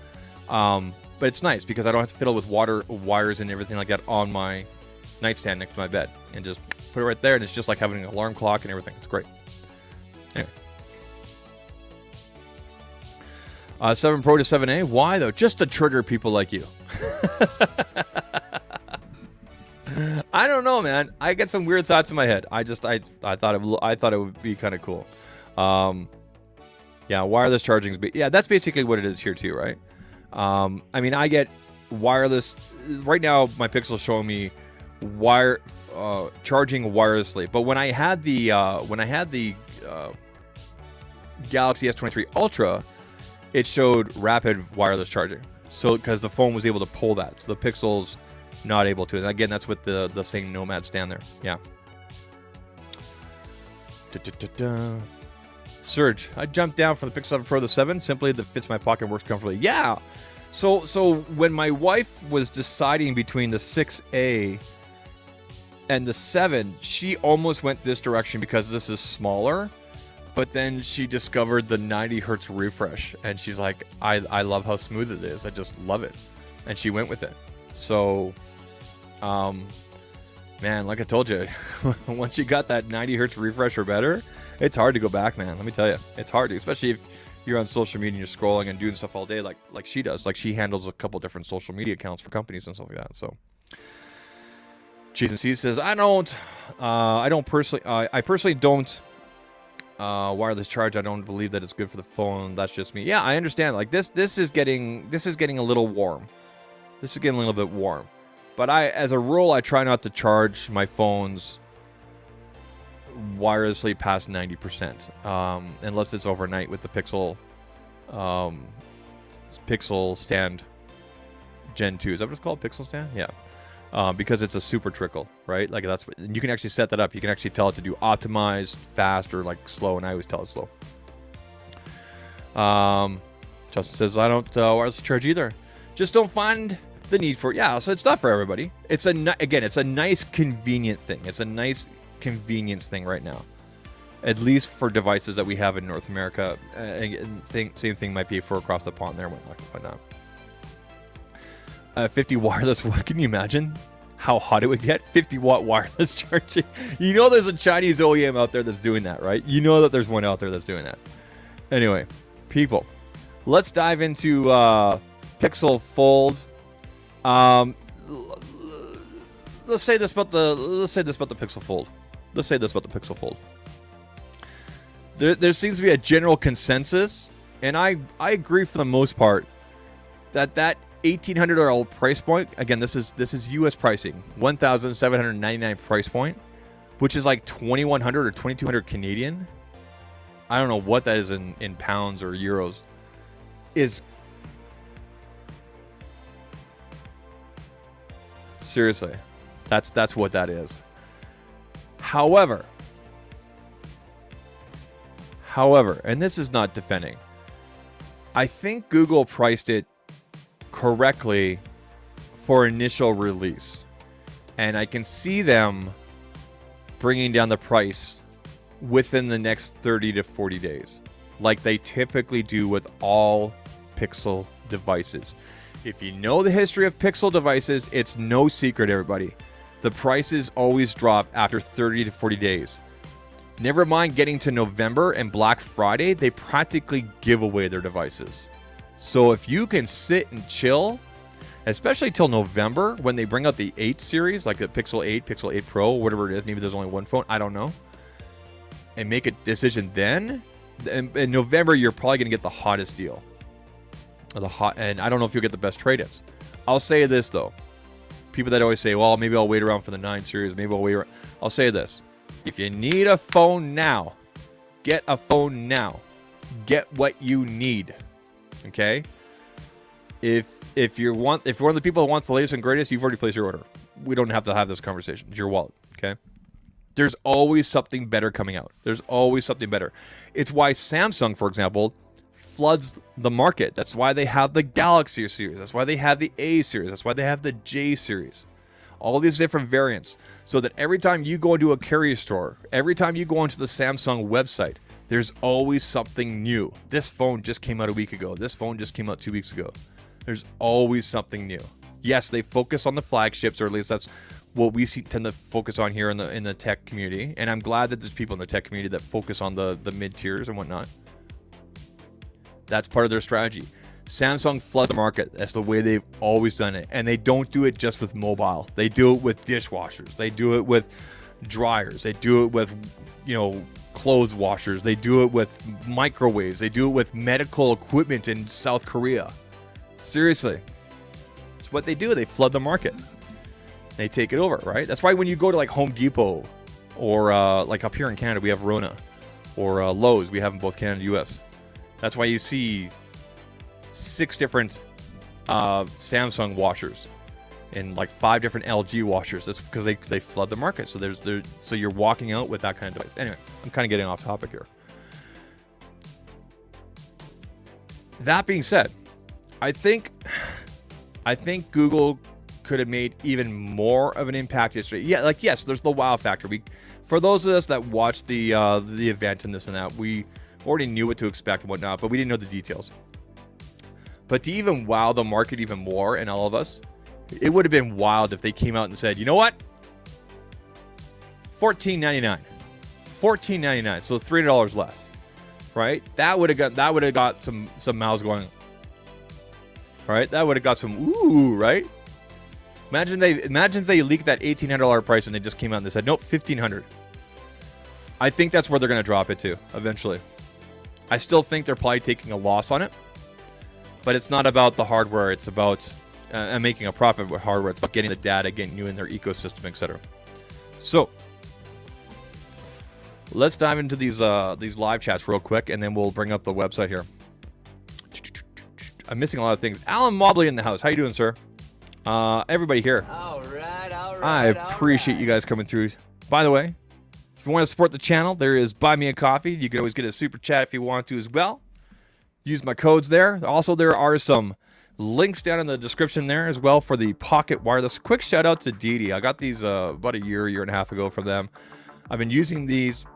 But it's nice because I don't have to fiddle with wires and everything like that on my nightstand next to my bed, and just put it right there, and it's just like having an alarm clock and everything. It's great. Anyway. 7 Pro to 7A. Why though? Just to trigger people like you. I don't know, man. I get some weird thoughts in my head. I thought it would be kind of cool. Yeah, wireless charging is that's basically what it is here too, right? I mean, I get wireless right now. My Pixel's showing me charging wirelessly, but when I had the Galaxy S23 Ultra, it showed rapid wireless charging. So because the phone was able to pull that, so the Pixel's not able to. And again, that's with the same Nomad stand there. Yeah. Surge. I jumped down from the Pixel 7 Pro to 7 simply that fits my pocket and works comfortably. Yeah. So when my wife was deciding between the 6A And the 7, she almost went this direction because this is smaller, but then she discovered the 90 hertz refresh, and she's like, I love how smooth it is. I just love it. And she went with it. So, man, like I told you, once you got that 90 hertz refresh or better, it's hard to go back, man. Let me tell you, it's hard to, especially if you're on social media and you're scrolling and doing stuff all day, like she does. Like, she handles a couple different social media accounts for companies and stuff like that. So, Cheese and C says, I personally don't wireless charge. I don't believe that it's good for the phone. That's just me. Yeah, I understand. Like, this is getting a little warm. This is getting a little bit warm. But as a rule, I try not to charge my phones wirelessly past 90%, unless it's overnight with the Pixel Stand Gen 2. Is that what it's called? Pixel Stand? Yeah. Because it's a super trickle, right? Like, that's what, and you can actually set that up. You can actually tell it to do optimized, fast, or like slow, and I always tell it slow. Justin says, I don't wireless charge either. Just don't find the need for it. Yeah, so it's not for everybody. It's a nice convenient thing. It's a nice convenience thing right now, at least for devices that we have in North America. Same thing might be for across the pond there, whatnot. 50 wireless. What can you imagine how hot it would get? 50 watt wireless charging. You know, there's a Chinese OEM out there that's doing that, right? You know that there's one out there that's doing that. Anyway, people, let's dive into Pixel Fold. Let's say this about the Pixel Fold. There seems to be a general consensus, and I agree for the most part, that $1,800 price point. Again, this is U.S. pricing, $1,799 price point, which is like $2,100 or $2,200 Canadian. I don't know what that is in pounds or euros. Is seriously, that's what that is. However, and this is not defending, I think Google priced it correctly for initial release, and I can see them bringing down the price within the next 30 to 40 days, like they typically do with all Pixel devices. If you know the history of Pixel devices, it's no secret, everybody. The prices always drop after 30 to 40 days. Never mind getting to November and Black Friday, they practically give away their devices. So if you can sit and chill, especially till November when they bring out the 8 series, like the Pixel 8, Pixel 8 Pro, whatever it is, maybe there's only one phone, I don't know, and make a decision then, in November, you're probably going to get the hottest deal. And I don't know if you'll get the best trade-ins. I'll say this, though. People that always say, well, maybe I'll wait around for the 9 series, maybe I'll wait around. I'll say this. If you need a phone now, get a phone now. Get what you need. Okay? If you're one of the people who wants the latest and greatest, you've already placed your order. We don't have to have this conversation. It's your wallet. Okay? There's always something better coming out. There's always something better. It's why Samsung, for example, floods the market. That's why they have the Galaxy series. That's why they have the A series. That's why they have the J series. All these different variants, so that every time you go into a carrier store, every time you go onto the Samsung website, there's always something new. This phone just came out a week ago. This phone just came out 2 weeks ago. There's always something new. Yes, they focus on the flagships, or at least that's what we tend to focus on here in the tech community. And I'm glad that there's people in the tech community that focus on the mid tiers and whatnot. That's part of their strategy. Samsung floods the market. That's the way they've always done it. And they don't do it just with mobile. They do it with dishwashers. They do it with dryers. They do it with, clothes washers. They do it with microwaves. They do it with medical equipment in South Korea. Seriously. It's what they do. They flood the market. They take it over, right? That's why when you go to like Home Depot or like up here in Canada, we have Rona, or Lowe's. We have in both Canada and US. That's why you see 6 different Samsung washers and like 5 different LG washers. That's because they flood the market. So so you're walking out with that kind of device. Anyway, I'm kind of getting off topic here. That being said, I think Google could have made even more of an impact yesterday. Yeah, like, yes, there's the wow factor. For those of us that watched the event and this and that, we already knew what to expect and whatnot, but we didn't know the details. But to even wow the market even more and all of us, it would have been wild if they came out and said, you know what? $14.99. $14.99. So $3 less. Right? That would have got some mouths going. Right? That would have got some ooh, right? Imagine if they leaked that $1,800 price and they just came out and they said, nope, $1,500. I think that's where they're going to drop it to eventually. I still think they're probably taking a loss on it, but it's not about the hardware. It's about making a profit with hardware. It's about getting the data, getting you in their ecosystem, etc. So let's dive into these live chats real quick, and then we'll bring up the website here. I'm missing a lot of things. Alan Mobley in the house. How you doing, sir? Everybody here. All right. I appreciate you guys coming through. By the way, if you want to support the channel, there is Buy Me a Coffee. You can always get a super chat if you want to as well. Use my codes there. Also, there are some links down in the description there as well for the Pocket Wireless. Quick shout out to Deity. I got these about a year and a half ago from them. I've been using these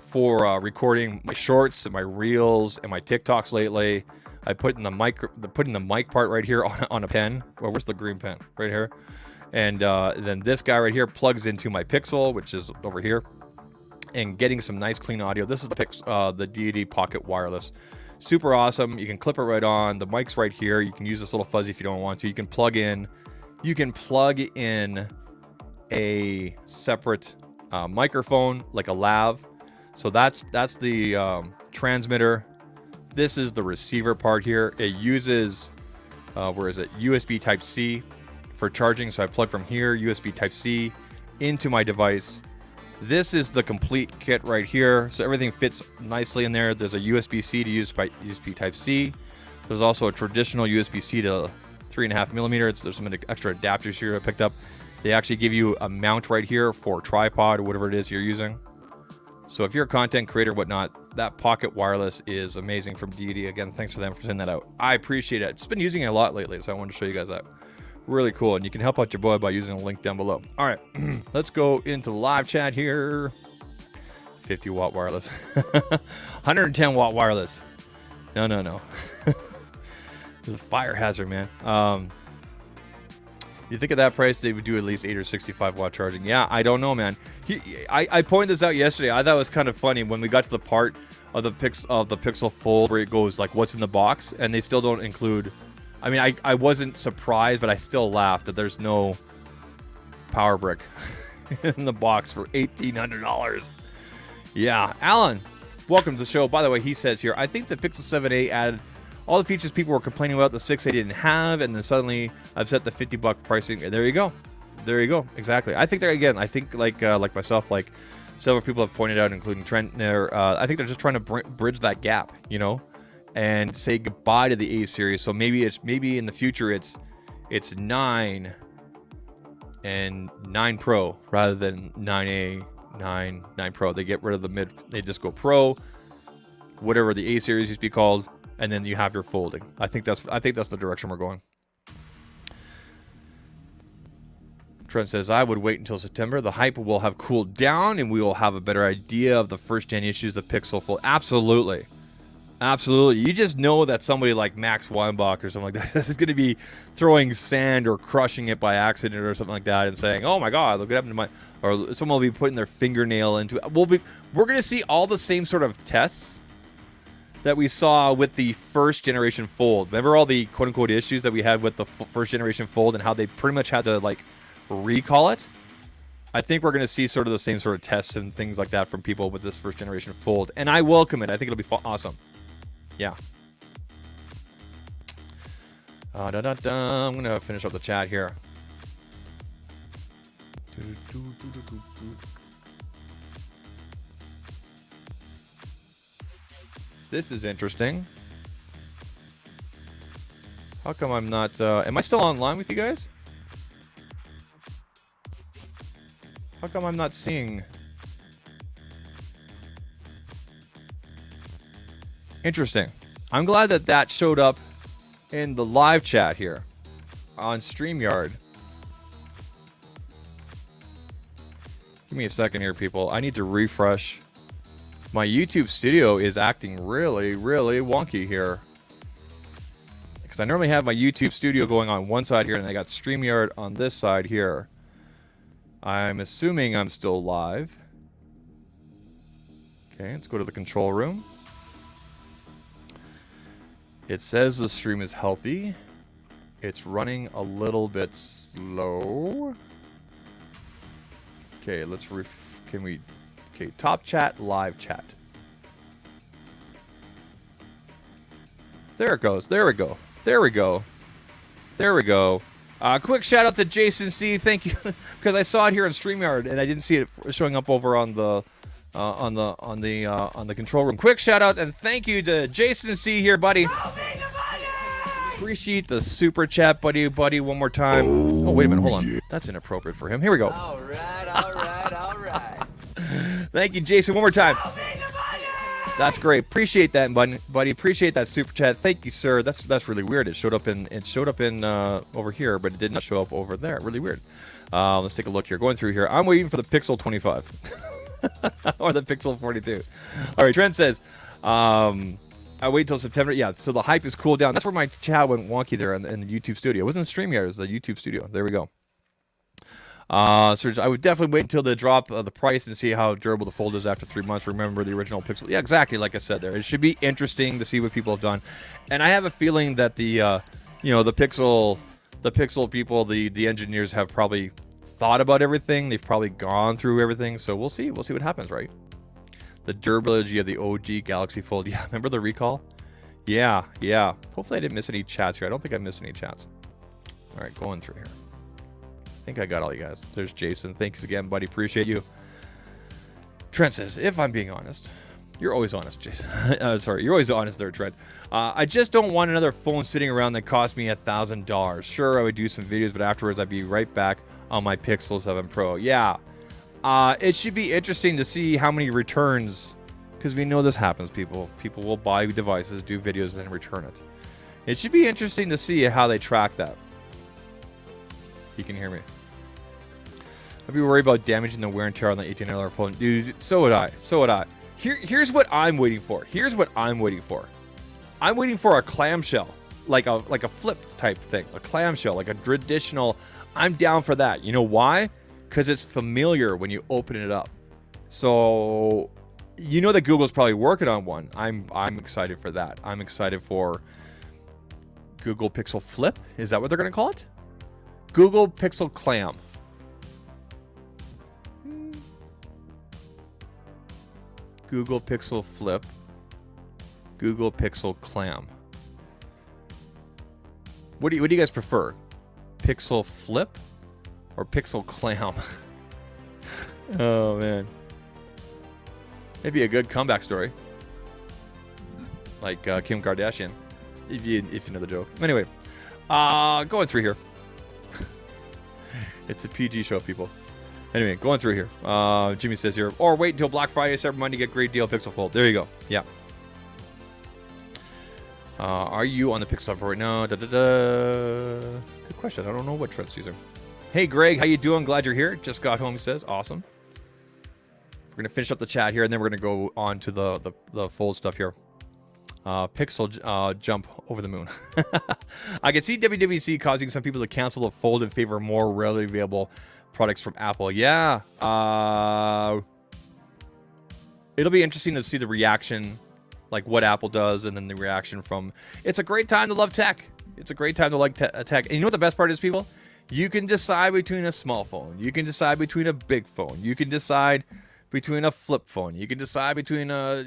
for recording my shorts and my reels and my TikToks lately. I put in the mic part right here on a pen. Well, where's the green pen? Right here. And then this guy right here plugs into my Pixel, which is over here, and getting some nice clean audio. This is the Deity Pocket Wireless. Super awesome. You can clip it right on. The mic's right here. You can use this little fuzzy if you don't want to. You can plug in a separate microphone, like a lav. So that's the transmitter. This is the receiver part here. It uses USB Type-C for charging. So I plug from here, USB Type-C into my device. This is the complete kit right here. So everything fits nicely in there. There's a USB-C to use by USB Type-C. There's also a traditional USB-C to 3.5 millimeters. There's some extra adapters here I picked up. They actually give you a mount right here for tripod or whatever it is you're using. So if you're a content creator or whatnot, that Pocket Wireless is amazing from Deity. Again, thanks for them for sending that out. I appreciate it. Just been using it a lot lately, so I wanted to show you guys that. Really cool. And you can help out your boy by using a link down below. All right, let's go into the live chat here. 50 watt wireless. 110 watt wireless. No. It's a fire hazard, man. You think at that price they would do at least 8 or 65 watt charging? Yeah, I don't know, man. I pointed this out yesterday. I thought it was kind of funny when we got to the part of the Pixel Fold where it goes like, what's in the box, and they still don't include. I mean, I wasn't surprised, but I still laughed that there's no power brick in the box for $1,800. Yeah, Alan, welcome to the show. By the way, he says here, I think the Pixel 7a added all the features people were complaining about the 6a didn't have, and then suddenly I've set the $50 pricing. There you go. Exactly. I think like myself, like several people have pointed out, including Trent, I think they're just trying to bridge that gap, and say goodbye to the A series. So maybe in the future it's 9 and 9 Pro rather than 9A, 9 Pro. They get rid of the mid. They just go Pro, whatever the A series used to be called. And then you have your folding. I think that's the direction we're going. Trent says, I would wait until September. The hype will have cooled down, and we will have a better idea of the first-gen issues of Pixel Fold. Absolutely. You just know that somebody like Max Weinbach or something like that is going to be throwing sand or crushing it by accident or something like that and saying, oh, my God, look what happened to my... Or someone will be putting their fingernail into it. We're going to see all the same sort of tests that we saw with the first generation Fold. Remember all the quote unquote issues that we had with the first generation Fold and how they pretty much had to like recall it? I think we're going to see sort of the same sort of tests and things like that from people with this first generation Fold. And I welcome it. I think it'll be awesome. Yeah. I'm going to finish up the chat here. This is interesting. How come I'm not... am I still online with you guys? How come I'm not seeing... Interesting. I'm glad that showed up in the live chat here on StreamYard. Give me a second here, people. I need to refresh. My YouTube studio is acting really, really wonky here. Because I normally have my YouTube studio going on one side here, and I got StreamYard on this side here. I'm assuming I'm still live. Okay, let's go to the control room. It says the stream is healthy. It's running a little bit slow. Okay, let's okay, top chat, live chat. There it goes. There we go. There we go. There we go. Quick shout out to Jason C. Thank you, because I saw it here on StreamYard and I didn't see it showing up over on the control room. Quick shout out and thank you to Jason C. here, buddy. Appreciate the super chat, buddy. One more time. Oh, wait a minute. Hold on. That's inappropriate for him. Here we go. All right. Thank you, Jason. One more time. That's great. Appreciate that, buddy. Appreciate that super chat. Thank you, sir. That's really weird. It showed up in over here, but it did not show up over there. Really weird. Let's take a look here. Going through here. I'm waiting for the Pixel 25 or the Pixel 42. All right. Trent says, I wait till September. Yeah. So the hype is cooled down. That's where my chat went wonky there in the YouTube studio. It wasn't StreamYard. It was the YouTube studio. There we go. So I would definitely wait until they drop the price and see how durable the Fold is after 3 months. Remember the original Pixel. Yeah, exactly. Like I said there, it should be interesting to see what people have done. And I have a feeling that the Pixel people, the engineers have probably thought about everything. They've probably gone through everything. So we'll see. We'll see what happens, right? The durability of the OG Galaxy Fold. Yeah, remember the recall? Yeah. Hopefully I didn't miss any chats here. I don't think I missed any chats. All right, going through here. I think I got all you guys. There's Jason. Thanks again, buddy. Appreciate you. Trent says, if I'm being honest, you're always honest, Jason. Sorry, you're always honest there, Trent. I just don't want another phone sitting around that cost me $1,000. Sure, I would do some videos, but afterwards I'd be right back on my Pixel 7 Pro. Yeah. It should be interesting to see how many returns, because we know this happens, people. People will buy devices, do videos, and then return it. It should be interesting to see how they track that. You can hear me. I'd be worried about damaging the wear and tear on the $1,800 phone. Dude, so would I. Here's what I'm waiting for. I'm waiting for a clamshell, like a flip type thing, a clamshell, like a traditional. I'm down for that. You know why? Because it's familiar when you open it up. So you know that Google's probably working on one. I'm excited for that. I'm excited for Google Pixel Flip. Is that what they're going to call it? Google Pixel Clam. Google Pixel Flip. Google Pixel Clam. What do you guys prefer? Pixel Flip or Pixel Clam? Oh man. Maybe a good comeback story. Like Kim Kardashian. If you know the joke. Anyway, going through here. It's a PG show, people. Anyway, going through here. Jimmy says here, or wait until Black Friday, Cyber Monday, get great deal Pixel Fold. There you go. Yeah. Are you on the Pixel Pro right now? Good question. I don't know what Trent's using. Hey, Greg, how you doing? Glad you're here. Just got home, he says. Awesome. We're going to finish up the chat here, and then we're going to go on to the Fold stuff here. Pixel jump over the moon. I can see WWDC causing some people to cancel the Fold in favor of more readily available products from Apple. Yeah. It'll be interesting to see the reaction, like what Apple does, and then the reaction from... It's a great time to love tech. It's a great time to like tech. And you know what the best part is, people? You can decide between a small phone. You can decide between a big phone. You can decide between a flip phone. You can decide between a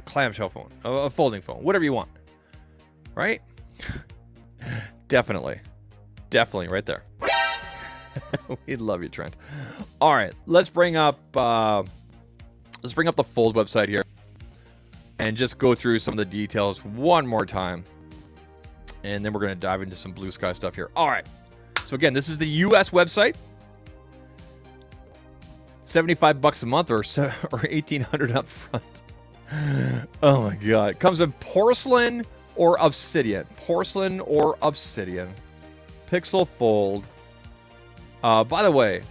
clamshell phone, a folding phone, whatever you want, right? Definitely right there. We love you, Trent. All right, let's bring up the Fold website here and just go through some of the details one more time, and then we're going to dive into some Bluesky stuff here. All right, so again, this is the US website. $75 a month or $1,800 up front. Oh my god. It comes in porcelain or obsidian. Porcelain or obsidian. Pixel Fold. By the way,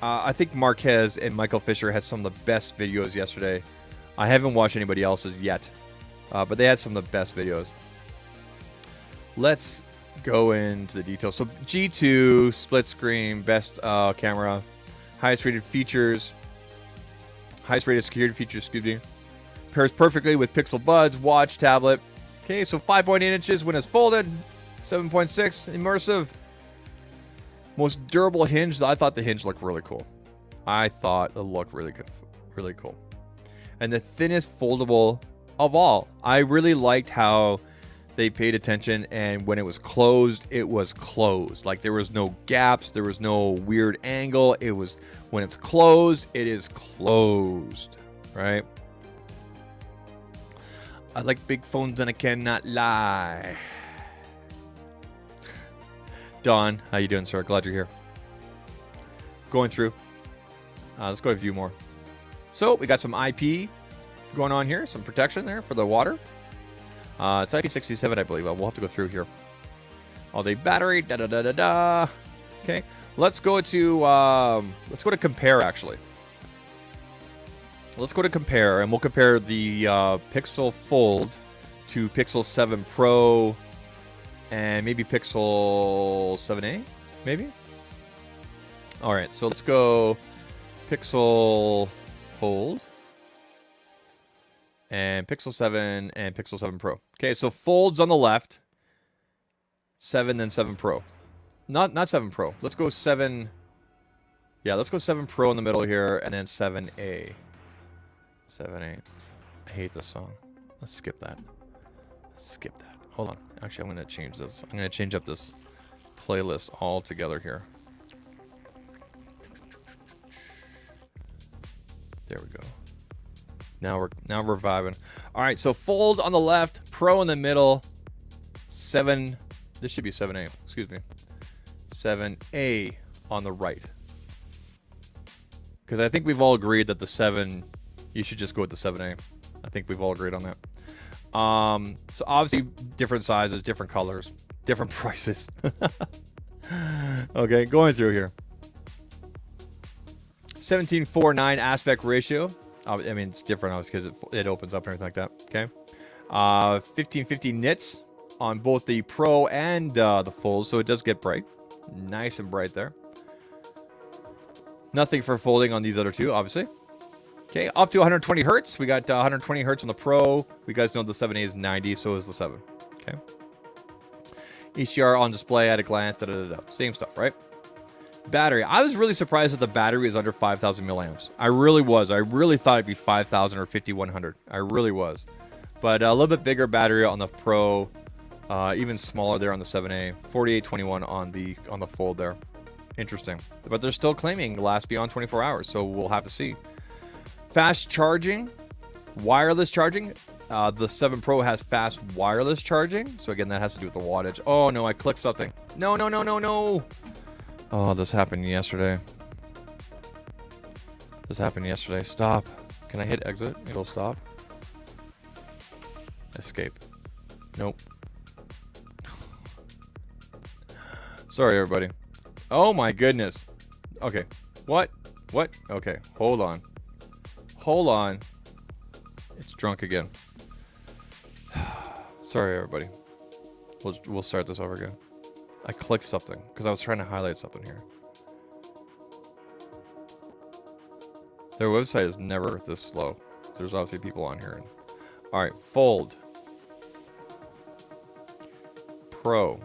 I think Marquez and Michael Fisher had some of the best videos yesterday. I haven't watched anybody else's yet, but they had some of the best videos. Let's go into the details. So G2, split screen, best camera, highest rated features, highest rated security features, excuse me. Pairs perfectly with Pixel Buds, watch, tablet. Okay, so 5.8 inches when it's folded, 7.6 immersive. Most durable hinge. I thought the hinge looked really cool. I thought it looked really good, really cool. And the thinnest foldable of all. I really liked how they paid attention, and when it was closed, it was closed. Like there was no gaps, there was no weird angle. It was, when it's closed, it is closed, right? I like big phones and I cannot lie. Don, how you doing, sir? Glad you're here. Going through. Let's go to view more. So we got some IP going on here, some protection there for the water. It's IP67, I believe. We'll have to go through here. All day battery. Da da da da da. Okay, let's go to compare actually. Let's go to compare, and we'll compare the Pixel Fold to Pixel 7 Pro and maybe Pixel 7a, maybe? All right, so let's go Pixel Fold and Pixel 7 and Pixel 7 Pro. Okay, so Fold's on the left, 7 then 7 Pro. Not 7 Pro. Let's go 7. Yeah, let's go 7 Pro in the middle here, and then 7a. 7, 8. I hate this song. Let's skip that. Let's skip that. Hold on. Actually, I'm going to change this. I'm going to change up this playlist altogether here. There we go. Now we're vibing. All right, so Fold on the left, Pro in the middle, 7. This should be 7A. Excuse me. 7A on the right. Because I think we've all agreed that the 7. You should just go with the 7A. I think we've all agreed on that. So obviously different sizes, different colors, different prices. Okay, going through here. 17:9 aspect ratio. I mean, it's different obviously because it opens up and everything like that. Okay. 1550 nits on both the Pro and the Fold, so it does get bright. Nice and bright there. Nothing for folding on these other two, obviously. Okay, up to 120 hertz. We got 120 hertz on the Pro. You guys know the 7A is 90, so is the 7. Okay. HDR on display at a glance. Da, da, da, da. Same stuff, right? Battery. I was really surprised that the battery is under 5,000 milliamps. I really was. I really thought it'd be 5,000 or 5,100. I really was. But a little bit bigger battery on the Pro. Even smaller there on the 7A. 4821 on the Fold there. Interesting. But they're still claiming it lasts beyond 24 hours, so we'll have to see. Fast charging, wireless charging. The 7 Pro has fast wireless charging. So again, that has to do with the wattage. Oh no, I clicked something. No. Oh, this happened yesterday. Stop. Can I hit exit? It'll stop. Escape. Nope. Sorry, everybody. Oh my goodness. Okay. What? Okay, hold on. It's drunk again. Sorry, everybody. We'll start this over again. I clicked something because I was trying to highlight something here. Their website is never this slow. There's obviously people on here. All right, Fold. Pro.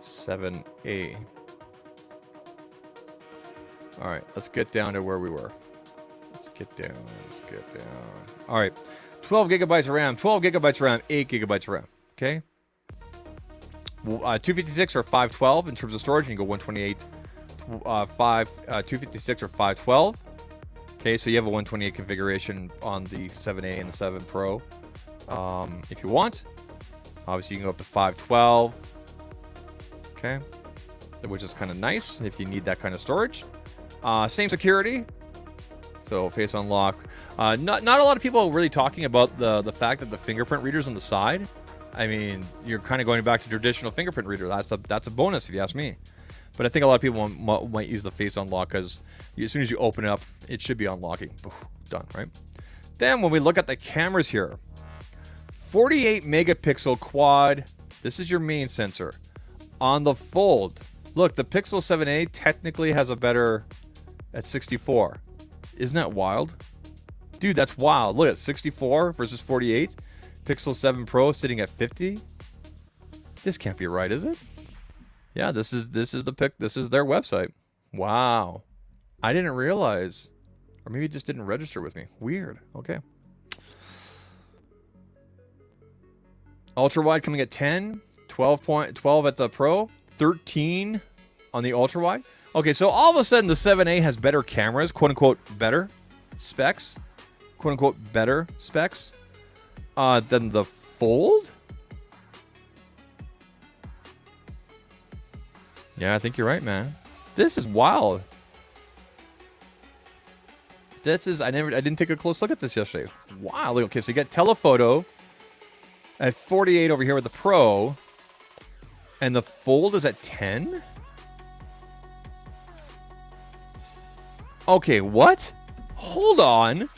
7A. All right, let's get down to where we were. Let's get down. All right, 12 gigabytes of RAM, 8 gigabytes of RAM. Okay. 256 or 512 in terms of storage. You can go 128, 256 or 512. Okay, so you have a 128 configuration on the 7A and the 7 Pro. If you want, obviously you can go up to 512. Okay, which is kind of nice if you need that kind of storage. Same security. So face unlock. Not a lot of people are really talking about the fact that the fingerprint reader's on the side. I mean, you're kind of going back to traditional fingerprint reader. That's a bonus if you ask me. But I think a lot of people might use the face unlock because as soon as you open it up, it should be unlocking. Oof, done, right? Then when we look at the cameras here, 48 megapixel quad. This is your main sensor. On the Fold, look, the Pixel 7a technically has a better at 64. Isn't that wild? Dude, that's wild. Look at 64 versus 48. Pixel 7 Pro sitting at 50. This can't be right, is it? Yeah, this is their website. Wow. I didn't realize, or maybe it just didn't register with me. Weird. Okay. Ultra wide coming at 10, 12 at the Pro, 13 on the ultra wide. Okay, so all of a sudden the 7a has better cameras, quote unquote better specs, quote unquote better specs than the Fold. Yeah, I think you're right, man. This is wild. I didn't take a close look at this yesterday. Wow. Okay, so you got telephoto at 48 over here with the Pro, and the Fold is at 10. Okay, what? Hold on.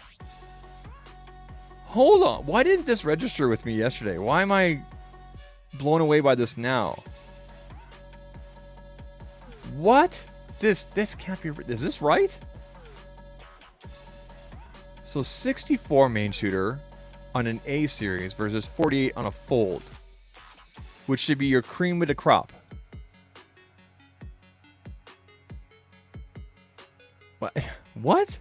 Why didn't this register with me yesterday? Why am I blown away by this now? What? This can't be. Is this right? So 64 main shooter on an A series versus 48 on a Fold, which should be your cream with a crop. What?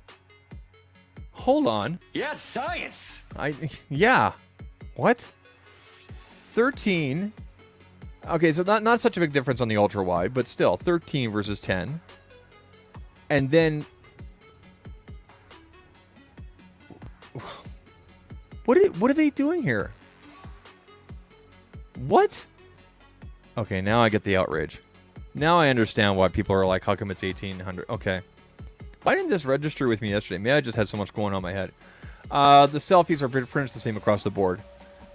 Hold on. Yes, science. Yeah. What? 13. Okay, so not such a big difference on the ultra wide, but still 13 versus 10. And then what are they doing here? What? Okay, now I get the outrage. Now I understand why people are like, how come it's 1800? Okay. Why didn't this register with me yesterday? Maybe I just had so much going on in my head. The selfies are pretty much the same across the board.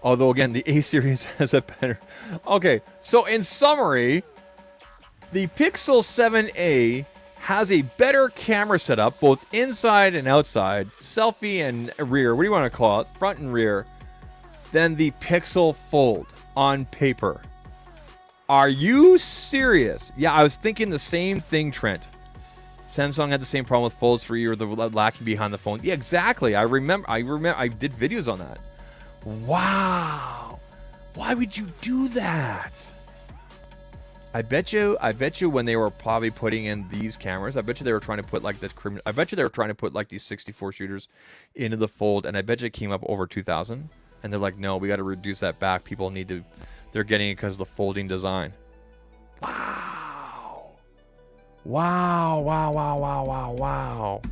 Although, again, the A series has a better... Okay, so in summary, the Pixel 7a has a better camera setup, both inside and outside, selfie and rear, what do you want to call it, front and rear, than the Pixel Fold on paper. Are you serious? Yeah, I was thinking the same thing, Trent. Samsung had the same problem with Folds 3 or the lacking behind the phone. Yeah, exactly. I remember I did videos on that. Wow. Why would you do that? I bet you when they were probably putting in these cameras, I bet you they were trying to put like this I bet you they were trying to put like these 64 shooters into the Fold, and I bet you it came up over 2,000, and they're like, no, we got to reduce that back. People need to, they're getting it because of the folding design. Wow. Wow, wow, wow, wow, wow, wow.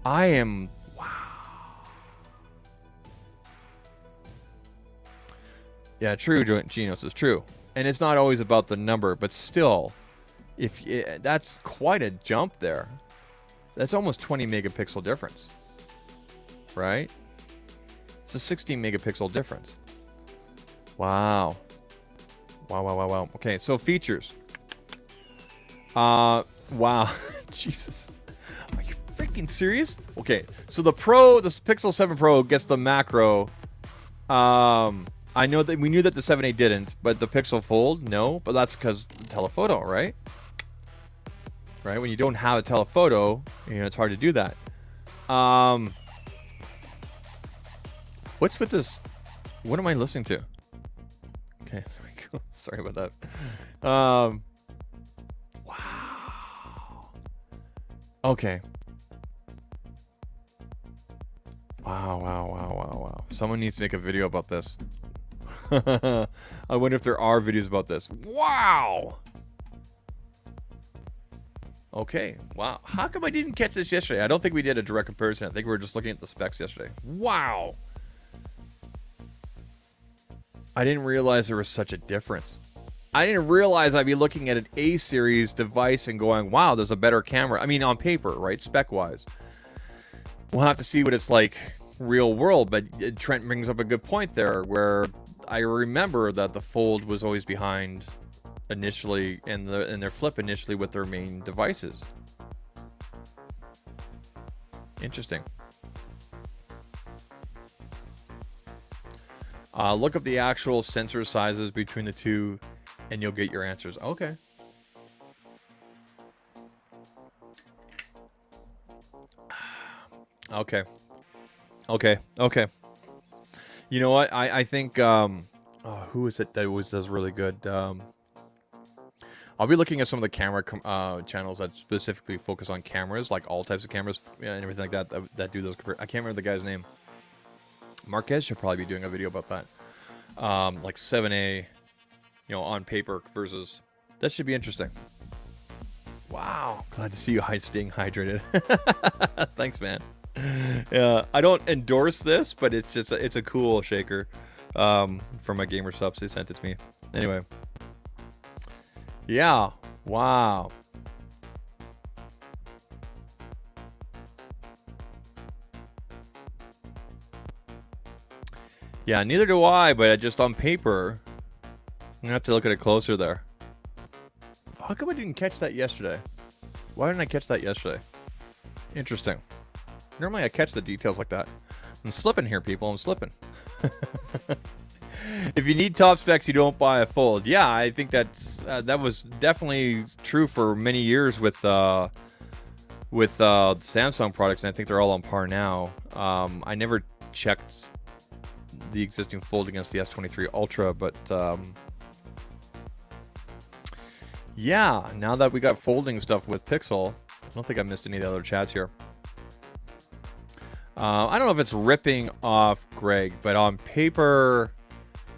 I am, wow. Yeah, true, Genos, is true. And it's not always about the number, but still, that's quite a jump there. That's almost 20 megapixel difference, right? It's a 16 megapixel difference. Wow. Wow, wow, wow, wow. Okay, so features. Wow. Jesus. Are you freaking serious? Okay, so the Pixel 7 Pro gets the macro. I know that we knew that the 7a didn't, but the Pixel Fold, no. But that's because telephoto, right? Right? When you don't have a telephoto, it's hard to do that. What's with this? What am I listening to? Okay, there we go. Sorry about that. Wow. Okay. Wow, wow, wow, wow, wow. Someone needs to make a video about this. I wonder if there are videos about this. Wow. Okay. Wow. How come I didn't catch this yesterday? I don't think we did a direct comparison. I think we were just looking at the specs yesterday. Wow. I didn't realize there was such a difference. I didn't realize I'd be looking at an A series device and going, wow, there's a better camera. I mean, on paper, right? Spec-wise. We'll have to see what it's like real world, but Trent brings up a good point there where I remember that the Fold was always behind initially and their flip initially with their main devices. Interesting. Look up the actual sensor sizes between the two, and you'll get your answers. Okay. Okay. You know what? I think who is it that always does really good? I'll be looking at some of the camera channels that specifically focus on cameras, like all types of cameras and everything like that do those. I can't remember the guy's name. Marquez should probably be doing a video about that. Like 7A, on paper versus. That should be interesting. Wow. Glad to see you staying hydrated. Thanks, man. Yeah, I don't endorse this, but it's a cool shaker from my gamer subs. They sent it to me. Anyway. Yeah. Wow. Yeah, neither do I, but just on paper, I'm gonna have to look at it closer there. How come I didn't catch that yesterday? Why didn't I catch that yesterday? Interesting. Normally I catch the details like that. I'm slipping here, people. I'm slipping. If you need top specs, you don't buy a Fold. Yeah, I think that was definitely true for many years with Samsung products, and I think they're all on par now. I never checked the existing Fold against the S23 Ultra, but yeah, now that we got folding stuff with Pixel, I don't think I missed any of the other chats here. I don't know if it's ripping off Greg, but on paper,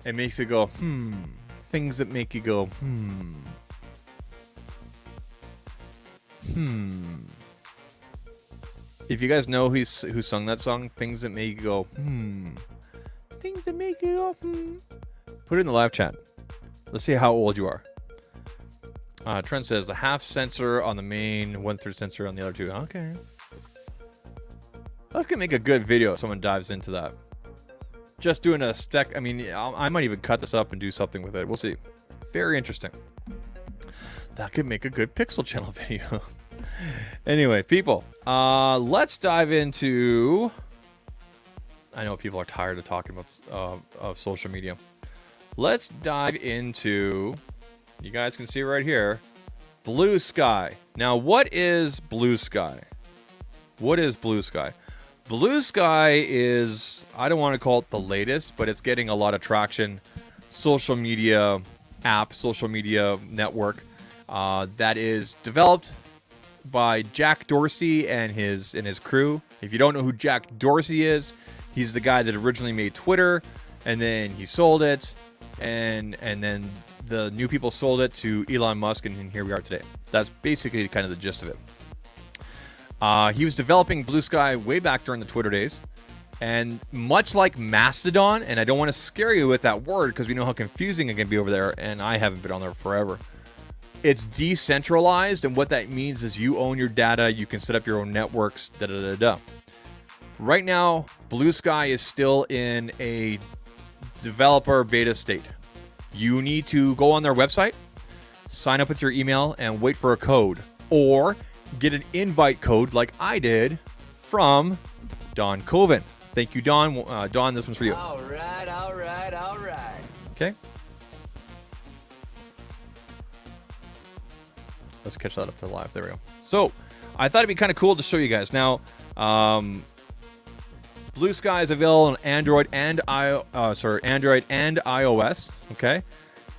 it makes you go, Things that make you go, If you guys know who sung that song, Things That Make You Go, Things That Make You Go, Put it in the live chat. Let's see how old you are. Trent says the half sensor on the main, 1/3 sensor on the other two. Okay. That's going to make a good video if someone dives into that. Just doing a spec. I mean, I might even cut this up and do something with it. We'll see. Very interesting. That could make a good Pixel channel video. Anyway, people, let's dive into... I know people are tired of talking about of social media. Let's dive into... You guys can see right here, Bluesky. Now, what is Bluesky? What is Bluesky? Bluesky is, I don't want to call it the latest, but it's getting a lot of traction. Social media app, social media network that is developed by Jack Dorsey and his crew. If you don't know who Jack Dorsey is, he's the guy that originally made Twitter, and then he sold it, and then the new people sold it to Elon Musk, and here we are today. That's basically kind of the gist of it. He was developing Bluesky way back during the Twitter days, and much like Mastodon, and I don't want to scare you with that word because we know how confusing it can be over there, and I haven't been on there forever. It's decentralized, and what that means is you own your data, you can set up your own networks, da-da-da-da. Right now, Bluesky is still in a developer beta state. You need to go on their website, sign up with your email, and wait for a code. Or get an invite code like I did from Don Coven. Thank you, Don. Don, this one's for you. All right. Okay. Let's catch that up to live. There we go. So, I thought it'd be kind of cool to show you guys. Now, Bluesky is available on Android and iOS. Okay,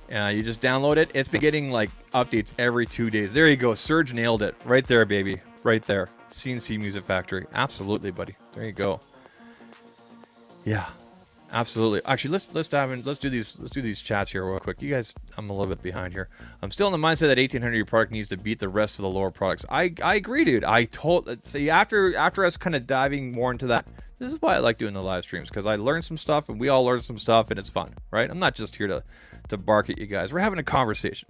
you just download it. It's been getting like updates every 2 days. There you go. Serge nailed it right there, baby. Right there. CNC Music Factory. Absolutely, buddy. There you go. Yeah, absolutely. Actually, let's dive in. Let's do these chats here real quick. You guys, I'm a little bit behind here. I'm still in the mindset that 1800 product needs to beat the rest of the lower products. I agree, dude. See, after us kind of diving more into that. This is why I like doing the live streams, because I learn some stuff and we all learn some stuff and it's fun, right? I'm not just here to bark at you guys. We're having a conversation.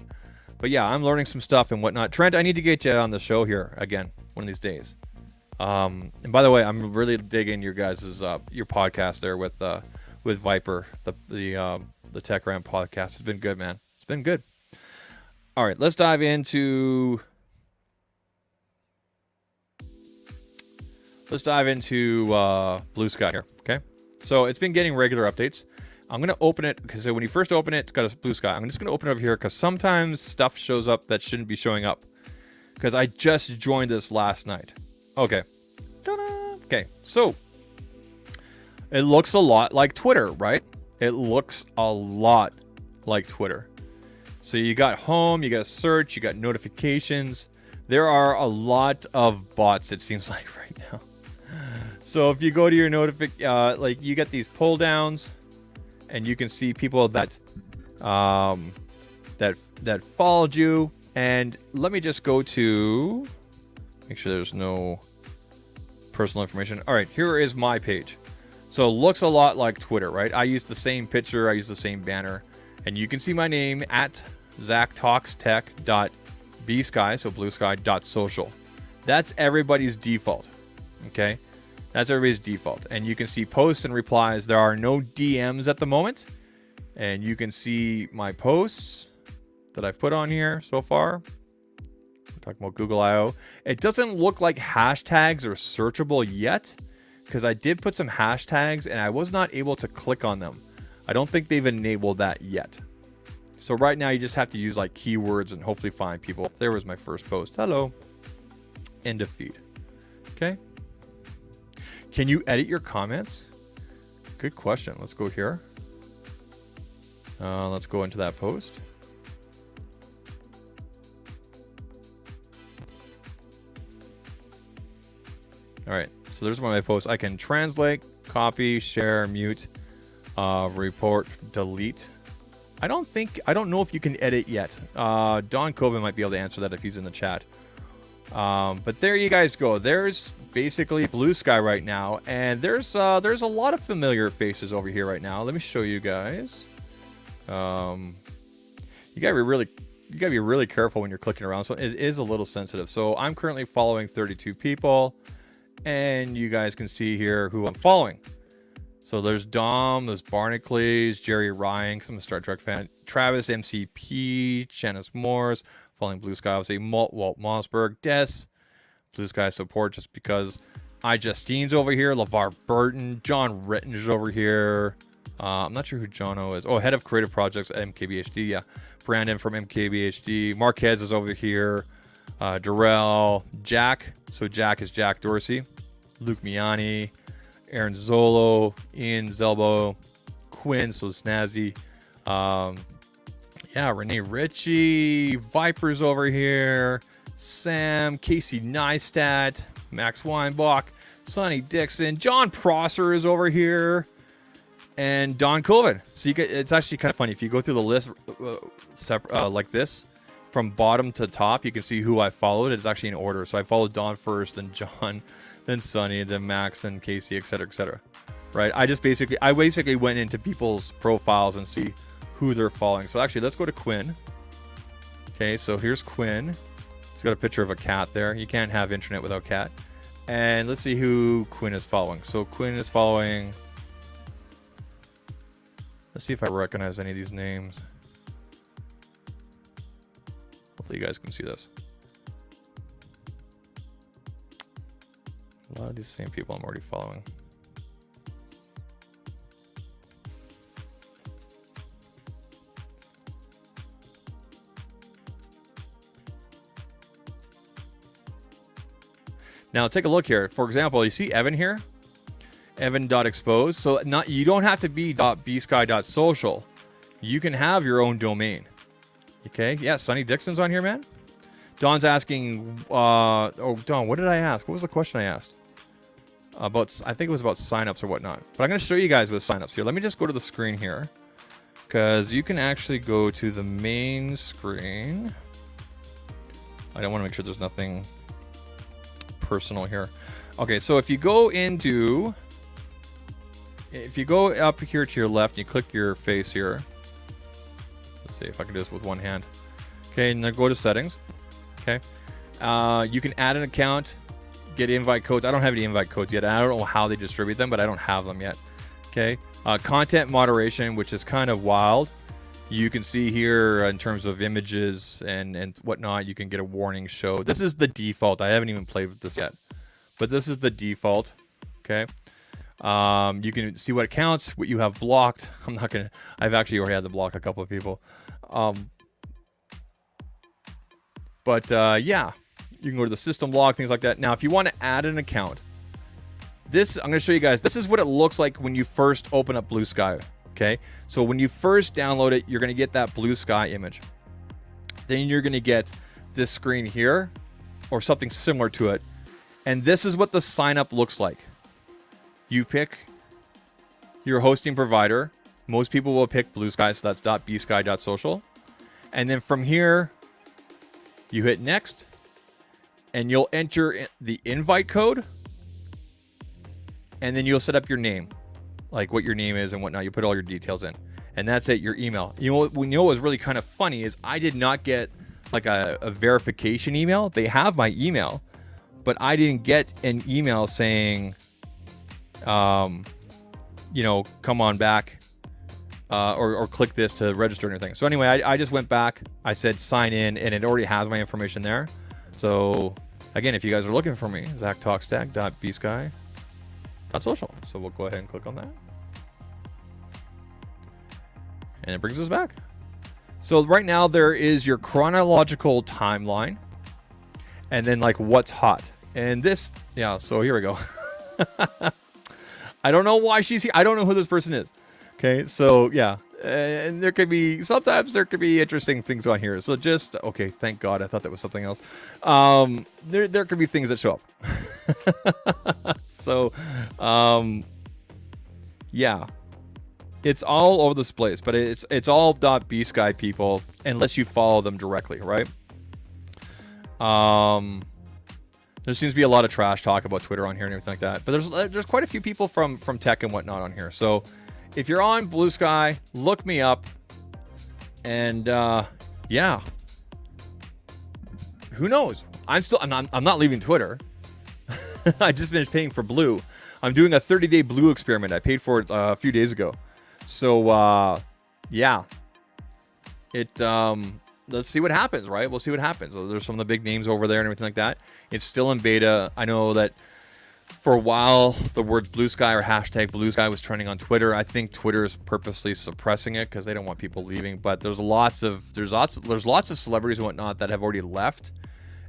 But yeah, I'm learning some stuff and whatnot. Trent, I need to get you on the show here again one of these days. And by the way, I'm really digging your guys' your podcast there with Viper, the Tech Ram podcast. It's been good, man. It's been good. All right, let's dive into Bluesky here. Okay, so it's been getting regular updates. I'm gonna open it because when you first open it, it's got a Bluesky. I'm just gonna open it over here because sometimes stuff shows up that shouldn't be showing up. Because I just joined this last night. Okay. Ta-da! Okay, so it looks a lot like Twitter, right? It looks a lot like Twitter. So you got home, you got search, you got notifications. There are a lot of bots, it seems like right now. So if you go to your like you get these pull downs, and you can see people that that followed you. And let me just go to make sure there's no personal information. All right, here is my page. So it looks a lot like Twitter, right? I use the same picture, I use the same banner, and you can see my name at zachtalkstech.bsky, so bluesky.social. That's everybody's default. Okay, that's everybody's default, and you can see posts and replies. There are no DMs at the moment, and you can see my posts that I've put on here so far. We're talking about Google I/O. It doesn't look like hashtags are searchable yet, because I did put some hashtags and I was not able to click on them. I don't think they've enabled that yet. So right now you just have to use like keywords and hopefully find people. There was my first post. Hello. End of feed. Okay. Can you edit your comments? Good question. Let's go here. Let's go into that post. All right, so there's one of my posts. I can translate, copy, share, mute, report, delete. I don't know if you can edit yet. Don Coben might be able to answer that if he's in the chat. But there you guys go. There's basically Bluesky right now, and there's a lot of familiar faces over here right now. Let me show you guys. You gotta be really careful when you're clicking around. So it is a little sensitive. So I'm currently following 32 people. And you guys can see here who I'm following. So there's Dom, there's Barnacles, Jerry Ryan, because I'm a Star Trek fan, Travis MCP, Janice Morse, following Bluesky, obviously, Walt Mossberg, Des, Bluesky support just because Justine's over here, LeVar Burton, John Ritten's over here. I'm not sure who John O is. Oh, head of creative projects at MKBHD. Yeah, Brandon from MKBHD. Marquez is over here. Darrell, Jack. So Jack is Jack Dorsey. Luke Miani, Aaron Zolo, Ian Zelbo, Quinn, so Snazzy. Renee Ritchie, Viper's over here. Sam, Casey Neistat, Max Weinbach, Sonny Dixon, John Prosser is over here. And Don Coven. So it's actually kind of funny. If you go through the list like this, from bottom to top, you can see who I followed. It's actually in order. So I followed Don first, then John, then Sonny, then Max, and Casey, etc., etc. Right? I basically went into people's profiles and see who they're following. So actually, let's go to Quinn. Okay, so here's Quinn. He's got a picture of a cat there. You can't have internet without cat. And let's see who Quinn is following. So Quinn is following. Let's see if I recognize any of these names. Hopefully you guys can see this. A lot of these same people I'm already following. Now take a look here. For example, you see Evan here? Evan.expose. So you don't have to be .bsky.social. You can have your own domain. Okay, yeah, Sonny Dixon's on here, man. Don's asking, Don, what did I ask? What was the question I asked? I think it was about signups or whatnot. But I'm going to show you guys with signups here. Let me just go to the screen here, because you can actually go to the main screen. I don't want to make sure there's nothing personal here. Okay, so if you go up here to your left and you click your face here. Let's see if I can do this with one hand. Okay, and then go to settings. Okay. You can add an account, get invite codes. I don't have any invite codes yet. I don't know how they distribute them, but I don't have them yet. Okay. Content moderation, which is kind of wild. You can see here in terms of images and whatnot, you can get a warning show. This is the default. I haven't even played with this yet, but this is the default. Okay. You can see what accounts, what you have blocked. I've actually already had to block a couple of people. Yeah, you can go to the system log, things like that. Now, if you want to add an account, I'm going to show you guys. This is what it looks like when you first open up Bluesky. Okay, so when you first download it, you're going to get that Bluesky image. Then you're going to get this screen here, or something similar to it. And this is what the sign up looks like. You pick your hosting provider. Most people will pick Bluesky, so that's .bsky.social. And then from here, you hit next, and you'll enter the invite code, and then you'll set up your name, like what your name is and whatnot. You put all your details in, and that's it, your email. You know what was really kind of funny is I did not get like a verification email. They have my email, but I didn't get an email saying, come on back, or click this to register or anything. So anyway, I just went back. I said sign in, and it already has my information there. So again, if you guys are looking for me, ZachTalkStack.bsky.social. So we'll go ahead and click on that, and it brings us back. So right now there is your chronological timeline, and then like what's hot. And this, yeah. So here we go. I don't know why she's here. I don't know who this person is. Okay, so yeah, and sometimes there could be interesting things on here. So okay, thank God, I thought that was something else. There could be things that show up. So, yeah, it's all over this place, but it's all .bsky people, unless you follow them directly, right? There seems to be a lot of trash talk about Twitter on here and everything like that, but there's quite a few people from tech and whatnot on here. So if you're on Bluesky, look me up, and yeah, who knows? I'm not leaving Twitter. I just finished paying for Blue. I'm doing a 30-day Blue experiment. I paid for it a few days ago. So yeah, let's see what happens, right? We'll see what happens. There's some of the big names over there and everything like that. It's still in beta. I know that for a while, the words Bluesky or hashtag Bluesky was trending on Twitter. I think Twitter is purposely suppressing it because they don't want people leaving. But there's lots of celebrities and whatnot that have already left,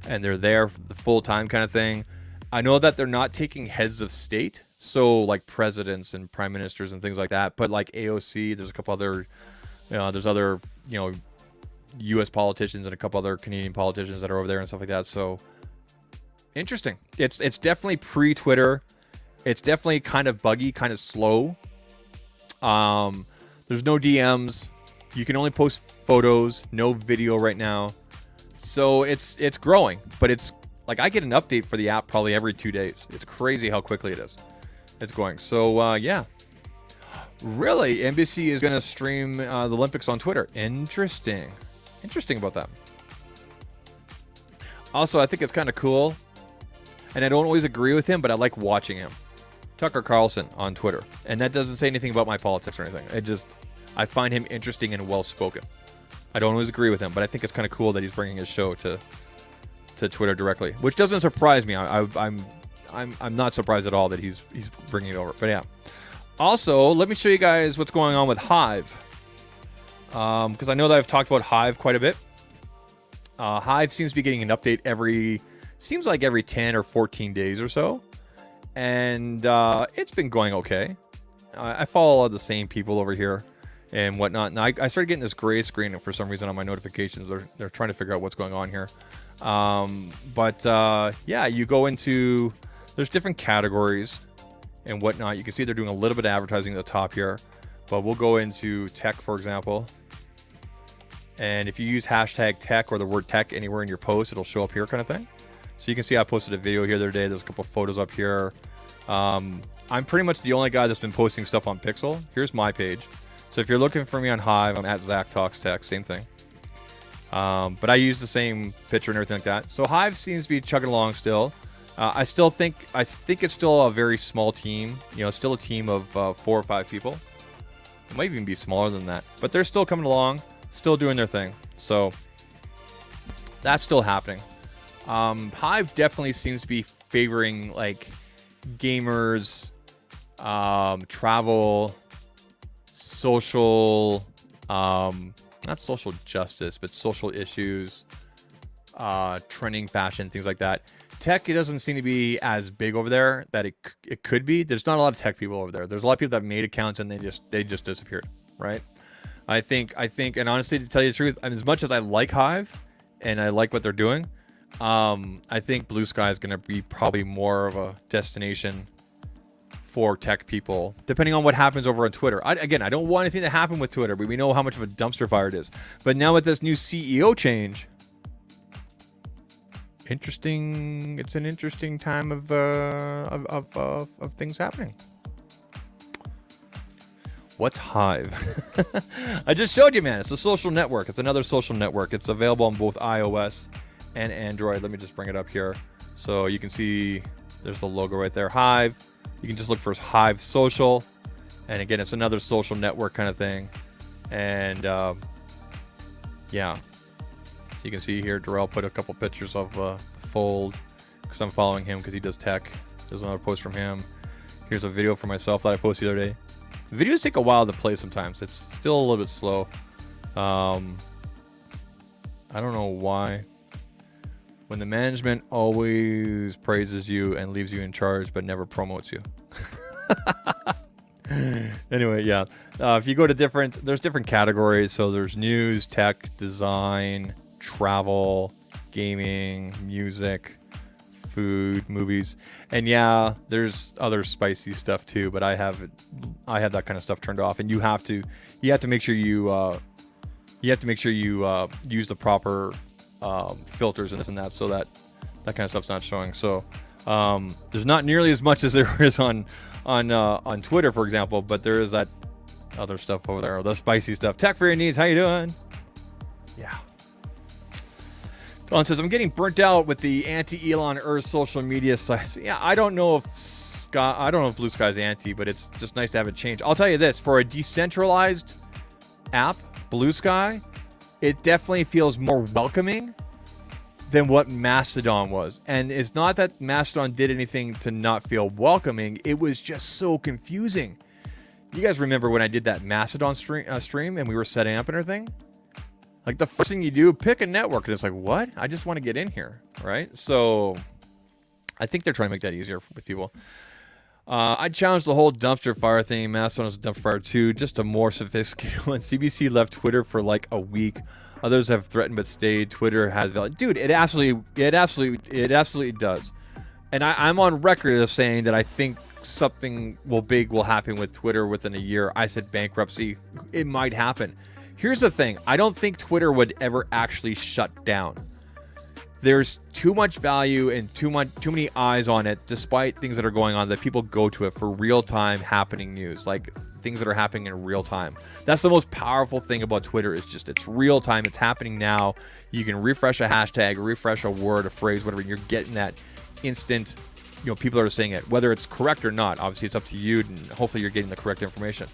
and they're there for the full time kind of thing. I know that they're not taking heads of state, so like presidents and prime ministers and things like that. But like AOC, there's a couple other, there's other, U.S. politicians and a couple other Canadian politicians that are over there and stuff like that. So interesting. It's definitely pre-Twitter. It's definitely kind of buggy, kind of slow. There's no DMs. You can only post photos, no video right now. So it's growing, but it's like I get an update for the app probably every 2 days. It's crazy how quickly it is. It's going. So yeah. Really, NBC is going to stream the Olympics on Twitter. Interesting about that. Also, I think it's kind of cool, and I don't always agree with him, but I like watching him. Tucker Carlson on Twitter, and that doesn't say anything about my politics or anything. I find him interesting and well-spoken. I don't always agree with him, but I think it's kind of cool that he's bringing his show to Twitter directly, which doesn't surprise me. I'm not surprised at all that he's bringing it over. But yeah. Also, let me show you guys what's going on with Hive, because I know that I've talked about Hive quite a bit. Hive seems to be getting an update every 10 or 14 days or so, and it's been going okay. I follow all the same people over here and whatnot, and I started getting this gray screen for some reason on my notifications. They're trying to figure out what's going on here. Yeah, you go into, there's different categories and whatnot. You can see they're doing a little bit of advertising at the top here, but we'll go into tech, for example. And if you use hashtag tech or the word tech anywhere in your post, it'll show up here kind of thing. So you can see I posted a video here the other day. There's a couple of photos up here. I'm pretty much the only guy that's been posting stuff on Pixel. Here's my page. So if you're looking for me on Hive, I'm at Zach Talks Tech, same thing. But I use the same picture and everything like that. So Hive seems to be chugging along still. I think it's still a very small team. Still a team of 4 or 5 people. It might even be smaller than that. But they're still coming along, still doing their thing. So that's still happening. Hive definitely seems to be favoring like gamers, travel, social, not social justice, but social issues, trending fashion, things like that. Tech, it doesn't seem to be as big over there that it could be. There's not a lot of tech people over there. There's a lot of people that have made accounts and they just disappeared, right? I think, and honestly, to tell you the truth, as much as I like Hive and I like what they're doing, I think Bluesky is going to be probably more of a destination for tech people, depending on what happens over on Twitter. Again, I don't want anything to happen with Twitter, but we know how much of a dumpster fire it is. But now with this new CEO change, it's an interesting time of things happening. What's Hive? I just showed you, man. It's a social network. It's another social network. It's available on both iOS and Android. Let me just bring it up here so you can see. There's the logo right there, Hive. You can just look for Hive Social, and again, it's another social network kind of thing. And yeah, so you can see here, Darrell put a couple pictures of the Fold because I'm following him because he does tech. There's another post from him. Here's a video for myself that I posted the other day. Videos take a while to play sometimes. It's still a little bit slow. I don't know why. When the management always praises you and leaves you in charge but never promotes you. Anyway, yeah. If you go to there's different categories. So there's news, tech, design, travel, gaming, music, food, movies. And yeah, there's other spicy stuff too, but I have that kind of stuff turned off. And you have to make sure you use the proper filters and this and that, so that kind of stuff's not showing. So there's not nearly as much as there is on Twitter, for example, but there is that other stuff over there, the spicy stuff. Tech for your needs. How you doing? Yeah. Don says, I'm getting burnt out with the anti-Elon Earth social media sites. Yeah, I don't know if Bluesky's anti, but it's just nice to have it change. I'll tell you this, for a decentralized app, Bluesky, it definitely feels more welcoming than what Mastodon was. And it's not that Mastodon did anything to not feel welcoming. It was just so confusing. You guys remember when I did that Mastodon stream and we were setting up and everything? Like the first thing you do, pick a network. And it's like, what? I just want to get in here, right? So I think they're trying to make that easier with people. I challenged the whole dumpster fire thing. Mastodon is a dumpster fire too, just a more sophisticated one. CBC left Twitter for like a week. Others have threatened but stayed. Twitter has value. Dude, it absolutely does. And I'm on record of saying that I think something big will happen with Twitter within a year. I said bankruptcy. It might happen. Here's the thing. I don't think Twitter would ever actually shut down. There's too much value and too many eyes on it, despite things that are going on, that people go to it for real-time happening news, like things that are happening in real time. That's the most powerful thing about Twitter, is just it's real time. It's happening now. You can refresh a hashtag, refresh a word, a phrase, whatever, and you're getting that instant, people are saying it. Whether it's correct or not, obviously it's up to you, and hopefully you're getting the correct information.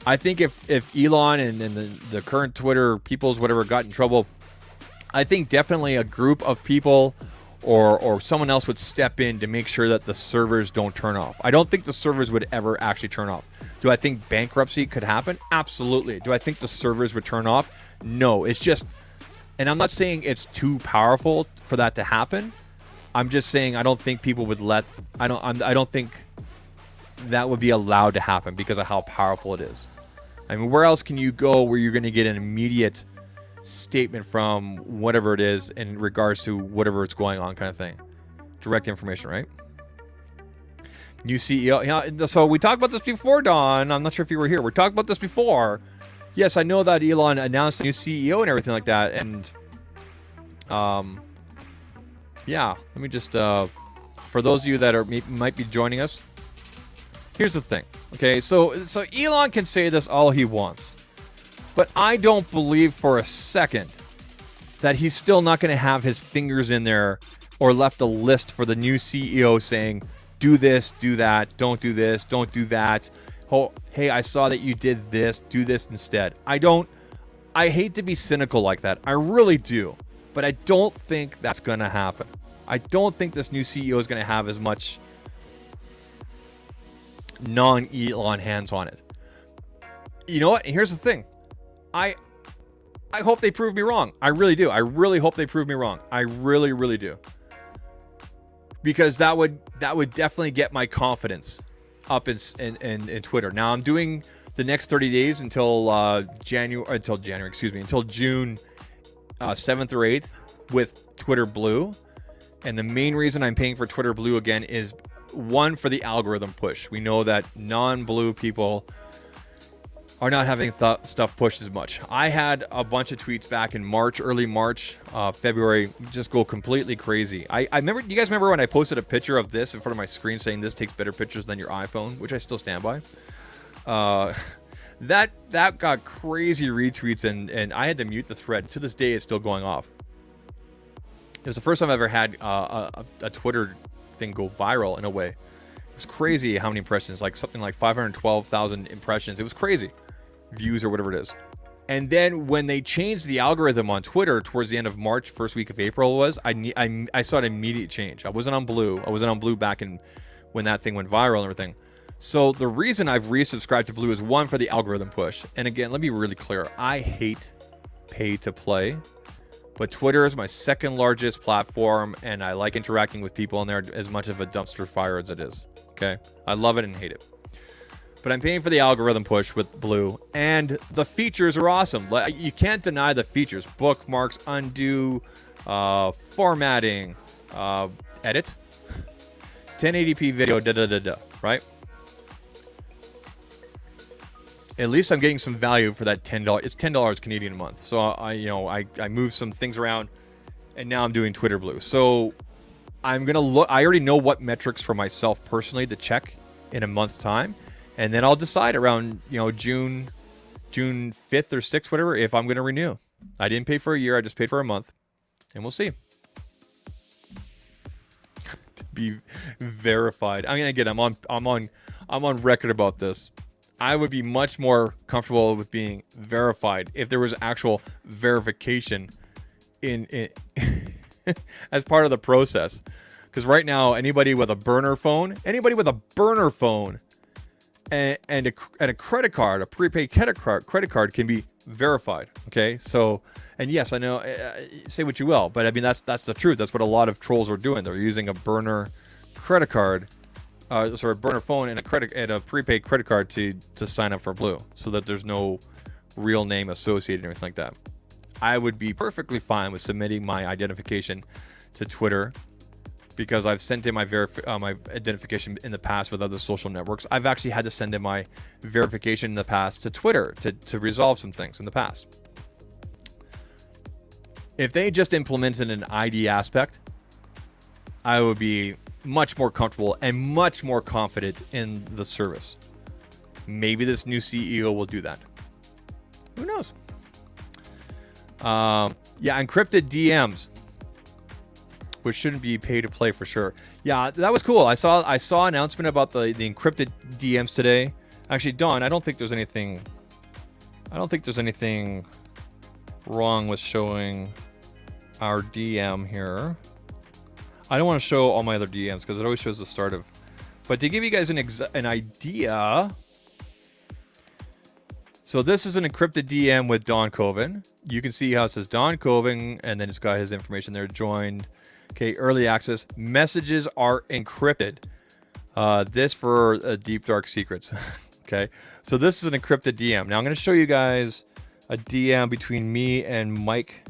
I think if Elon and the current Twitter peoples, whatever, got in trouble, I think definitely a group of people or someone else would step in to make sure that the servers don't turn off. I don't think the servers would ever actually turn off. Do I think bankruptcy could happen? Absolutely. Do I think the servers would turn off? No. It's just, and I'm not saying it's too powerful for that to happen. I'm just saying I don't think people would I don't think that would be allowed to happen because of how powerful it is. I mean, where else can you go where you're going to get an immediate statement from whatever it is in regards to whatever it's going on, kind of thing? Direct information, right? New CEO. Yeah, so we talked about this before, Don. I'm not sure if you were here. We talked about this before. Yes, I know that Elon announced a new CEO and everything like that. And yeah, let me just for those of you that might be joining us, here's the thing. Okay, so Elon can say this all he wants, but I don't believe for a second that he's still not going to have his fingers in there or left a list for the new CEO saying, do this, do that, don't do this, don't do that. oh, hey, I saw that you did this, do this instead. I hate to be cynical like that. I really do. But I don't think that's going to happen. I don't think this new CEO is going to have as much non-Elon hands on it. You know what? Here's the thing. I hope they prove me wrong. I really do. I really hope they prove me wrong. I really, really do. Because that would definitely get my confidence up in Twitter. Now I'm doing the next 30 days until June 7th or 8th with Twitter Blue. And the main reason I'm paying for Twitter Blue again is one, for the algorithm push. We know that non-blue people are not having stuff pushed as much. I had a bunch of tweets back in March, early March, February, just go completely crazy. I remember, you guys remember when I posted a picture of this in front of my screen saying this takes better pictures than your iPhone, which I still stand by. That got crazy retweets and I had to mute the thread. To this day, it's still going off. It was the first time I've ever had a Twitter thing go viral in a way. It was crazy how many impressions, like something like 512,000 impressions. It was crazy. Views or whatever it is. And then when they changed the algorithm on Twitter towards the end of March, first week of April was, I saw an immediate change. I wasn't on Blue. I wasn't on Blue back in when that thing went viral and everything. So the reason I've resubscribed to Blue is one, for the algorithm push. And again, let me be really clear. I hate pay to play. But Twitter is my second largest platform, and I like interacting with people on there as much of a dumpster fire as it is. Okay? I love it and hate it. But I'm paying for the algorithm push with Blue, and the features are awesome. You can't deny the features. Bookmarks, undo, formatting, edit, 1080p video, right? At least I'm getting some value for that $10. It's $10 Canadian a month. So I moved some things around, and now I'm doing Twitter Blue. So I'm gonna look. I already know what metrics for myself personally to check in a month's time, and then I'll decide around June 5th or 6th, whatever, if I'm gonna renew. I didn't pay for a year. I just paid for a month, and we'll see. To be verified. I mean, again, I'm on record about this. I would be much more comfortable with being verified if there was actual verification in as part of the process. Because right now, anybody with a burner phone and a credit card, a prepaid credit card can be verified. Okay, so, and yes, I know, say what you will, but I mean that's the truth. That's what a lot of trolls are doing. They're using a burner credit card. Burner phone and a prepaid credit card to sign up for Blue, so that there's no real name associated or anything like that. I would be perfectly fine with submitting my identification to Twitter, because I've sent in my identification in the past with other social networks. I've actually had to send in my verification in the past to Twitter to resolve some things in the past. If they just implemented an ID aspect, I would be much more comfortable and much more confident in the service. Maybe this new CEO will do that. Who knows? Yeah, encrypted DMs, which shouldn't be pay to play for sure. Yeah, that was cool. I saw an announcement about the encrypted DMs today. Actually, Dawn, I don't think there's anything wrong with showing our DM here. I don't want to show all my other DMs because it always shows the start of. But to give you guys an idea, so this is an encrypted DM with Don Coven. You can see how it says Don Coven, and then it's got his information there. Joined. Okay, early access. Messages are encrypted. This for deep dark secrets. Okay, so this is an encrypted DM. Now I'm going to show you guys a DM between me and Mike.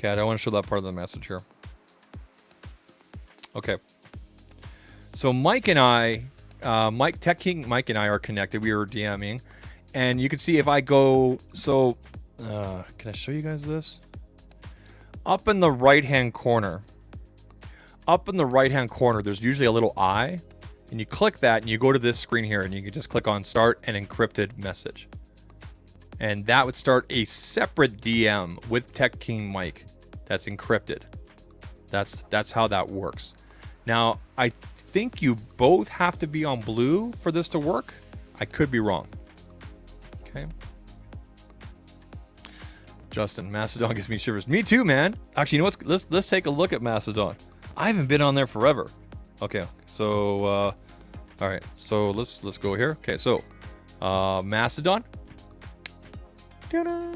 Okay, I don't want to show that part of the message here. Okay. So Mike and I, Tech King Mike and I are connected. We were DMing. And you can see if I go, so, can I show you guys this? Up in the right-hand corner, there's usually a little eye. And you click that and you go to this screen here and you can just click on Start an Encrypted Message. And that would start a separate DM with Tech King Mike that's encrypted. That's how that works. Now, I think you both have to be on blue for this to work. I could be wrong. Okay. Justin, Mastodon gives me shivers. Me too, man. Actually, you know what? Let's take a look at Mastodon. I haven't been on there forever. Okay, so all right, so let's go here. Okay, so Mastodon. Ta-da.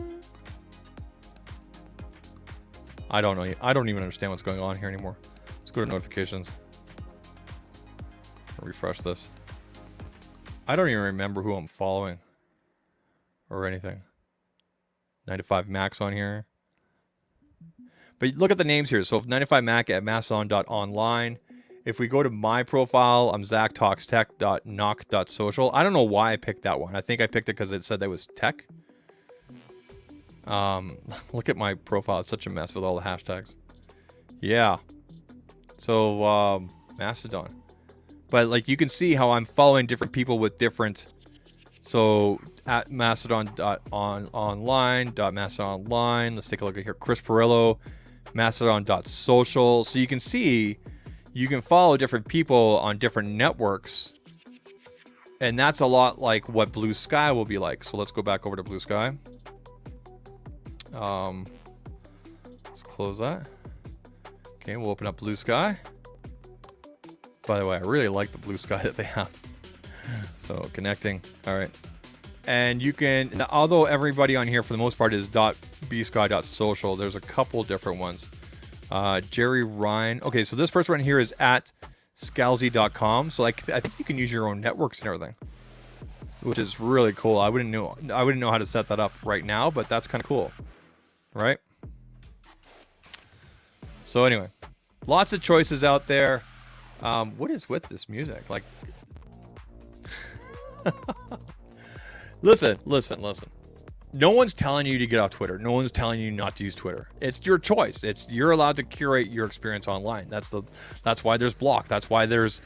I don't know. I don't even understand what's going on here anymore. Let's go to notifications. Refresh this. I don't even remember who I'm following or anything. 95 Max on here. But look at the names here. So if 95 Mac at mastodon.online. If we go to my profile, I'm zachtalkstech.knock.social. I don't know why I picked that one. I think I picked it because it said that was tech. Look at my profile. It's such a mess with all the hashtags. Yeah. So Mastodon. But like you can see how I'm following different people with different. So at mastodon.online. Let's take a look at here. Chris Perillo, mastodon.social. So you can see you can follow different people on different networks. And that's a lot like what Bluesky will be like. So let's go back over to Bluesky. Let's close that. Okay, we'll open up Bluesky. By the way, I really like the Bluesky that they have. So connecting. All right. And you can, although everybody on here for the most part is .bsky.social, there's a couple different ones. Jerry Ryan. Okay, so this person right here is at scalzi.com. So like I think you can use your own networks and everything, which is really cool. I wouldn't know how to set that up right now, but that's kind of cool, right? So anyway, lots of choices out there. What is with this music? Like, listen. No one's telling you to get off Twitter. No one's telling you not to use Twitter. It's your choice. You're allowed to curate your experience online. That's why there's block. That's why there's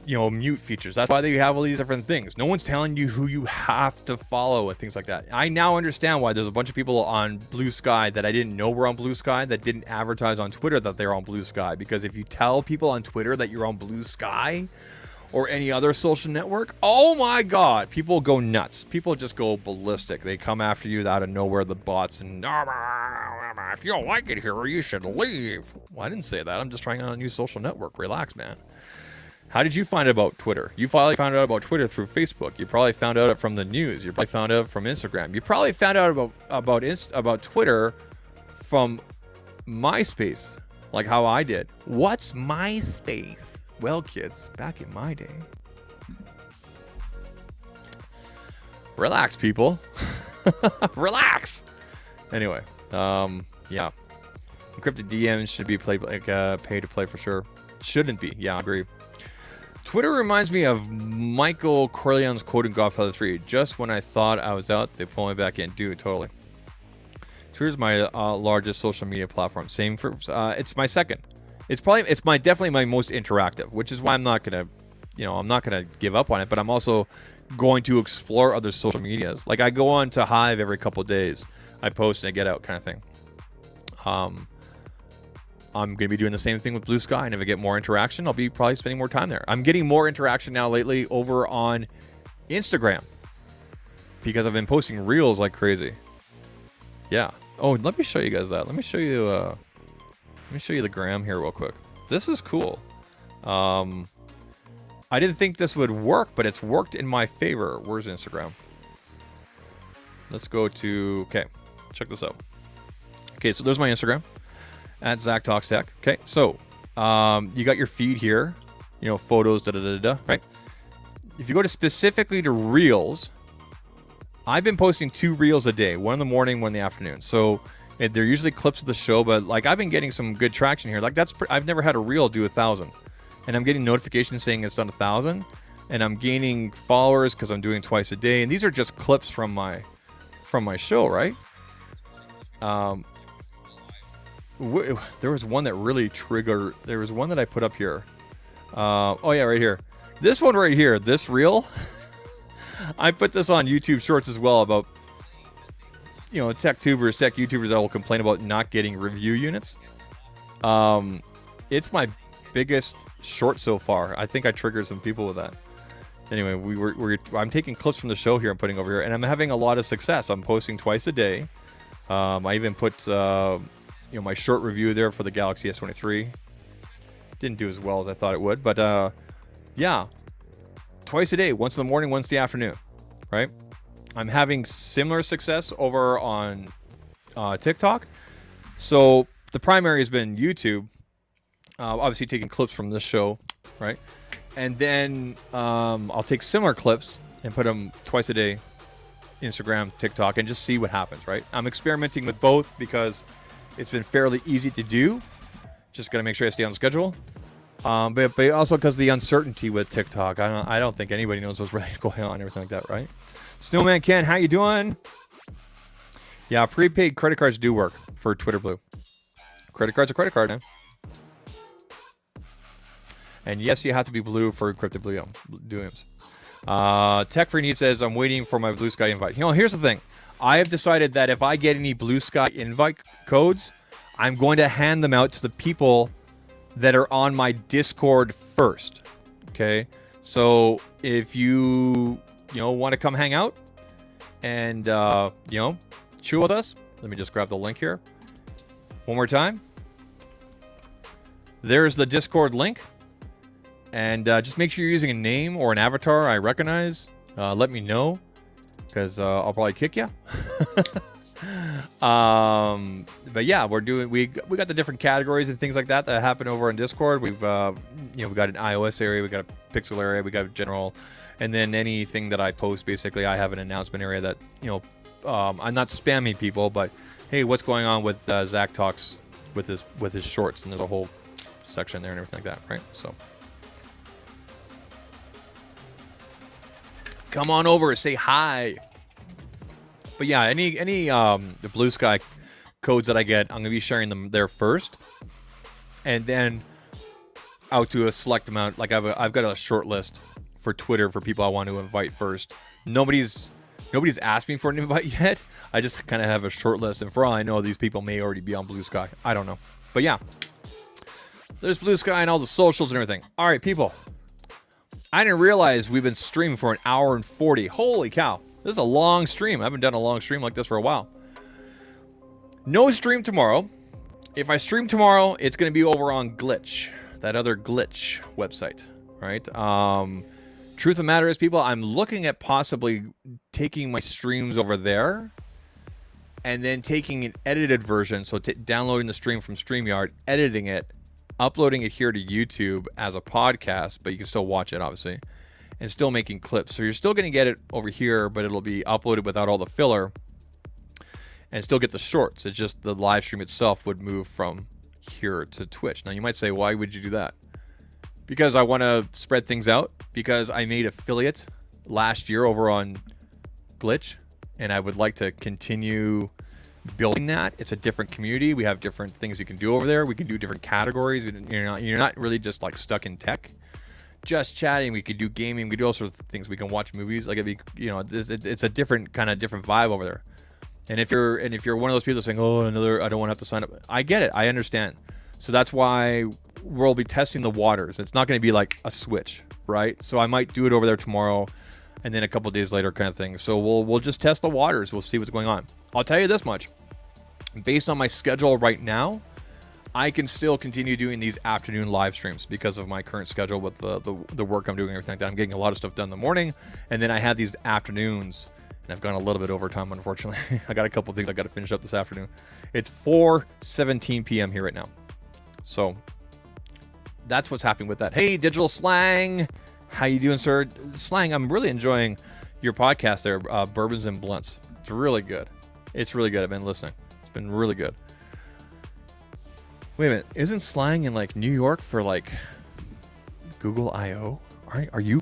mute features. That's why they have all these different things. No one's telling you who you have to follow and things like that. I now understand why there's a bunch of people on Bluesky that I didn't know were on Bluesky that didn't advertise on Twitter that they're on Bluesky. Because if you tell people on Twitter that you're on Bluesky or any other social network, oh my God, people go nuts. People just go ballistic. They come after you out of nowhere, the bots, and if you don't like it here, you should leave. Well, I didn't say that. I'm just trying out a new social network. Relax, man. How did you find out about Twitter? You probably found out about Twitter through Facebook. You probably found out from the news. You probably found out from Instagram. You probably found out about Twitter from MySpace, like how I did. What's MySpace? Well, kids, back in my day. Relax, people. Relax. Anyway, yeah. Encrypted DMs should be pay to play for sure. Shouldn't be. Yeah, I agree. Twitter reminds me of Michael Corleone's quote in Godfather 3. Just when I thought I was out, they pull me back in. Dude, totally. Twitter's my largest social media platform. Same for it's my second. It's definitely my most interactive, which is why I'm not gonna give up on it. But I'm also going to explore other social medias. Like I go on to Hive every couple of days. I post and I get out, kind of thing. I'm going to be doing the same thing with Bluesky, and if I get more interaction, I'll be probably spending more time there. I'm getting more interaction now lately over on Instagram because I've been posting reels like crazy. Yeah. Oh, let me show you guys that. Let me show you the gram here real quick. This is cool. I didn't think this would work, but it's worked in my favor. Where's Instagram? Let's go to, okay, check this out. Okay, so there's my Instagram. At Zach Talks Tech. Okay, so you got your feed here, photos, right? If you go to specifically to Reels, I've been posting 2 Reels a day, one in the morning, one in the afternoon. So they're usually clips of the show, but like I've been getting some good traction here. Like I've never had a Reel do 1,000, and I'm getting notifications saying it's done 1,000, and I'm gaining followers because I'm doing twice a day. And these are just clips from my show, right? There was one that really triggered. There was one that I put up here. Oh yeah, right here. This one right here. This reel. I put this on YouTube Shorts as well about tech YouTubers that will complain about not getting review units. It's my biggest short so far. I think I triggered some people with that. Anyway, I'm taking clips from the show here and putting over here, and I'm having a lot of success. I'm posting twice a day. I even put my short review there for the Galaxy S23. Didn't do as well as I thought it would, but yeah, twice a day, once in the morning, once in the afternoon, right? I'm having similar success over on TikTok. So the primary has been YouTube, obviously taking clips from this show, right? And then I'll take similar clips and put them twice a day, Instagram, TikTok, and just see what happens, right? I'm experimenting with both because it's been fairly easy to do. Just got to make sure I stay on schedule. But also because the uncertainty with TikTok. I don't think anybody knows what's really going on and everything like that, right? Snowman Ken, how you doing? Yeah, prepaid credit cards do work for Twitter Blue. Credit card's a credit card, man. And yes, you have to be blue for Encrypted DMs. Tech for Need says, I'm waiting for my Bluesky invite. Here's the thing. I have decided that if I get any Bluesky invite codes, I'm going to hand them out to the people that are on my Discord first. Okay? So if you want to come hang out and, chill with us, let me just grab the link here. One more time. There's the Discord link. And just make sure you're using a name or an avatar I recognize. Let me know, because I'll probably kick you. But yeah, we got the different categories and things like that happen over on Discord. We've we got an iOS area, we got a Pixel area, we got a general, and then anything that I post, basically, I have an announcement area that I'm not spamming people, but hey, what's going on with Zach Talks with his shorts, and there's a whole section there and everything like that, right? So. Come on over, say hi. But yeah, any the Bluesky codes that I get, I'm gonna be sharing them there first, and then out to a select amount. Like I've got a short list for Twitter for people I want to invite first. Nobody's asked me for an invite yet. I just kind of have a short list, and for all I know, these people may already be on Bluesky. I don't know, but yeah, there's Bluesky and all the socials and everything. All right, people. I didn't realize we've been streaming for 1 hour and 40. Holy cow. This is a long stream. I haven't done a long stream like this for a while. No stream tomorrow. If I stream tomorrow, it's going to be over on Glitch, that other Glitch website, right? Truth of the matter is, people, I'm looking at possibly taking my streams over there and then taking an edited version, so downloading the stream from StreamYard, editing it, uploading it here to YouTube as a podcast, but you can still watch it, obviously, and still making clips. So you're still going to get it over here, but it'll be uploaded without all the filler and still get the shorts. It's just the live stream itself would move from here to Twitch. Now, you might say, why would you do that? Because I want to spread things out, because I made affiliate last year over on Glitch, and I would like to continue building that. It's a different community. We have different things you can do over there. We can do different categories. You're not really just like stuck in tech, just chatting. We could do gaming. We could do all sorts of things. We can watch movies. Like it's a different vibe over there. And if you're one of those people saying, oh, I don't want to have to sign up, I get it. I understand. So that's why we'll be testing the waters. It's not going to be like a switch, right? So I might do it over there tomorrow, and then a couple of days later, kind of thing. So we'll just test the waters. We'll see what's going on. I'll tell you this much. Based on my schedule right now, I can still continue doing these afternoon live streams because of my current schedule with the work I'm doing and everything like that. I'm getting a lot of stuff done in the morning, and then I have these afternoons, and I've gone a little bit over time, unfortunately. I got a couple of things I got to finish up this afternoon. It's 4:17 p.m. here right now. So that's what's happening with that. Hey, Digital Slang. How you doing, sir? Slang, I'm really enjoying your podcast there, Bourbons and Blunts. It's really good. It's really good. I've been listening. It's been really good. Wait a minute. Isn't Slang in like New York for like Google I/O? Are you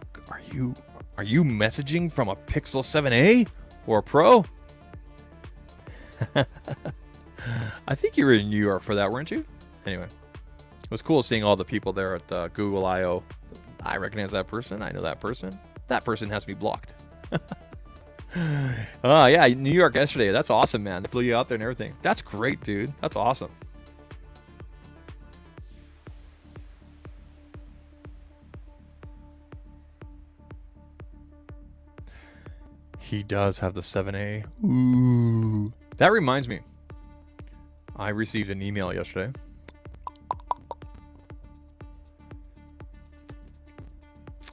messaging from a Pixel 7a or a Pro? I think you were in New York for that, weren't you? Anyway, it was cool seeing all the people there at Google I/O. I recognize that person. I know that person. That person has me blocked. Oh, yeah, New York yesterday. That's awesome, man. They flew you out there and everything. That's great, dude. That's awesome. He does have the 7A. Ooh. That reminds me. I received an email yesterday.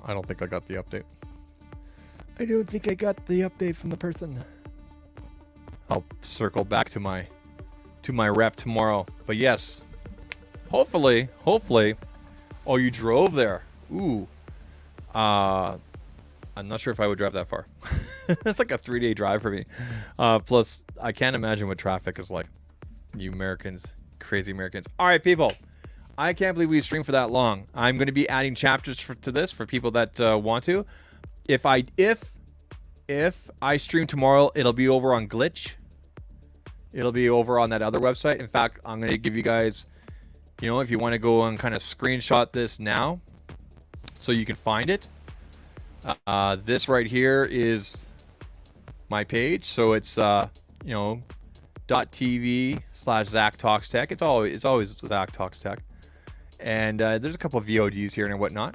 I don't think I got the update. I don't think I got the update from the person. I'll circle back to my rep tomorrow. But yes, hopefully. Oh, you drove there. Ooh. I'm not sure if I would drive that far. That's like a 3-day drive for me. Plus, I can't imagine what traffic is like. You Americans, crazy Americans. All right, people. I can't believe we streamed for that long. I'm going to be adding chapters to this for people that want to. If I stream tomorrow, it'll be over on Glitch. It'll be over on that other website. In fact, I'm going to give you guys, if you want to go and kind of screenshot this now so you can find it. This right here is my page. So it's, .tv/Zach Talks Tech. It's always Zach Talks Tech. And there's a couple of VODs here and whatnot.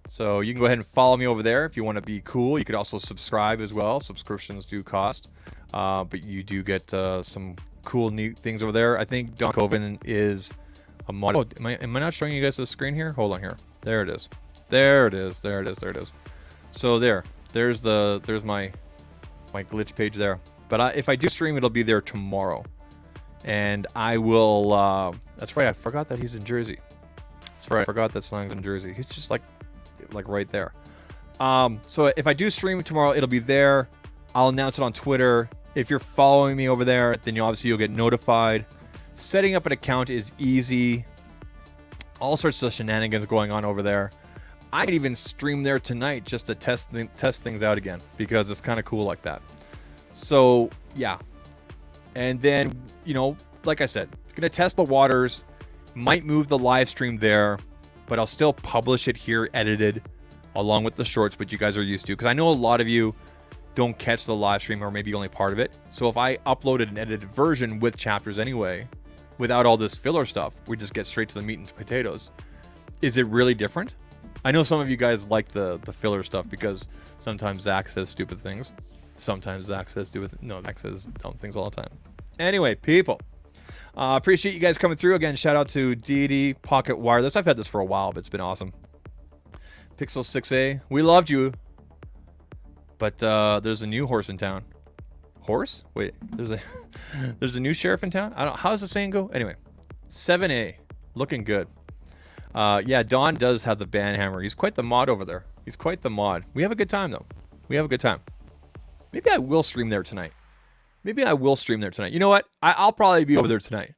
So you can go ahead and follow me over there if you want to be cool. You could also subscribe as well. Subscriptions do cost. But you do get some cool, neat things over there. I think Don Coven is a mod. Oh, am I not showing you guys the screen here? Hold on here. There it is. There it is. So there's my glitch page there. But if I do stream, it'll be there tomorrow. And I will, that's right, I forgot that he's in Jersey. That's right, I forgot that Slang's in Jersey. He's just like right there. So if I do stream tomorrow, it'll be there. I'll announce it on Twitter. If you're following me over there, then you'll get notified. Setting up an account is easy. All sorts of shenanigans going on over there. I could even stream there tonight just to test things out again because it's kind of cool like that. So yeah. And then, like I said, going to test the waters, might move the live stream there, but I'll still publish it here edited along with the shorts, which you guys are used to. Because I know a lot of you don't catch the live stream or maybe only part of it. So if I uploaded an edited version with chapters anyway, without all this filler stuff, we just get straight to the meat and potatoes. Is it really different? I know some of you guys like the filler stuff because sometimes Zach says stupid things. Sometimes Zach says Zach says dumb things all the time. Anyway, people, appreciate you guys coming through. Again, shout out to Deity Pocket Wireless. I've had this for a while, but it's been awesome. Pixel 6A, we loved you. But there's a new horse in town. Horse? Wait, there's a new sheriff in town? How does the saying go? Anyway, 7A, looking good. Yeah, Don does have the band hammer. He's quite the mod over there. He's quite the mod. We have a good time, though. We have a good time. Maybe I will stream there tonight. You know what? I'll probably be over there tonight.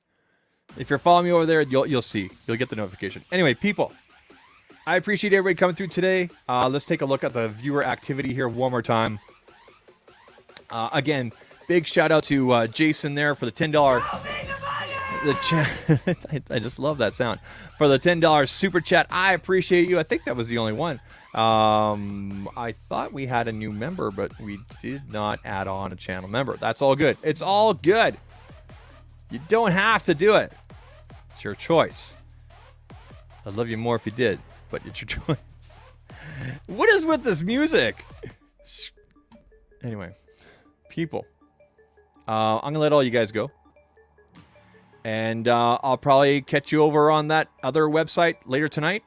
If you're following me over there, you'll see. You'll get the notification. Anyway, people, I appreciate everybody coming through today. Let's take a look at the viewer activity here one more time. Again, big shout out to Jason there for the $10. I just love that sound. For the $10 super chat, I appreciate you. I think that was the only one. I thought we had a new member, but we did not add on a channel member. That's all good. It's all good. You don't have to do it. It's your choice. I'd love you more if you did, but it's your choice. What is with this music? Anyway, people, I'm going to let all you guys go. And I'll probably catch you over on that other website later tonight.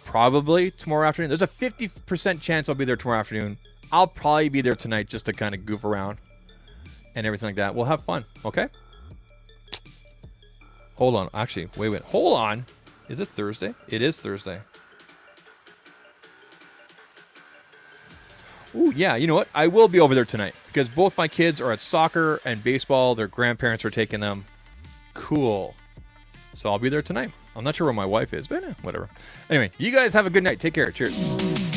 Probably tomorrow afternoon. There's a 50% chance I'll be there tomorrow afternoon. I'll probably be there tonight just to kind of goof around and everything like that. We'll have fun, okay? Hold on. Actually, wait. Hold on. Is it Thursday? It is Thursday. Ooh, yeah, you know what? I will be over there tonight because both my kids are at soccer and baseball. Their grandparents are taking them. Cool. So I'll be there tonight. I'm not sure where my wife is, but whatever. Anyway, you guys have a good night. Take care. Cheers.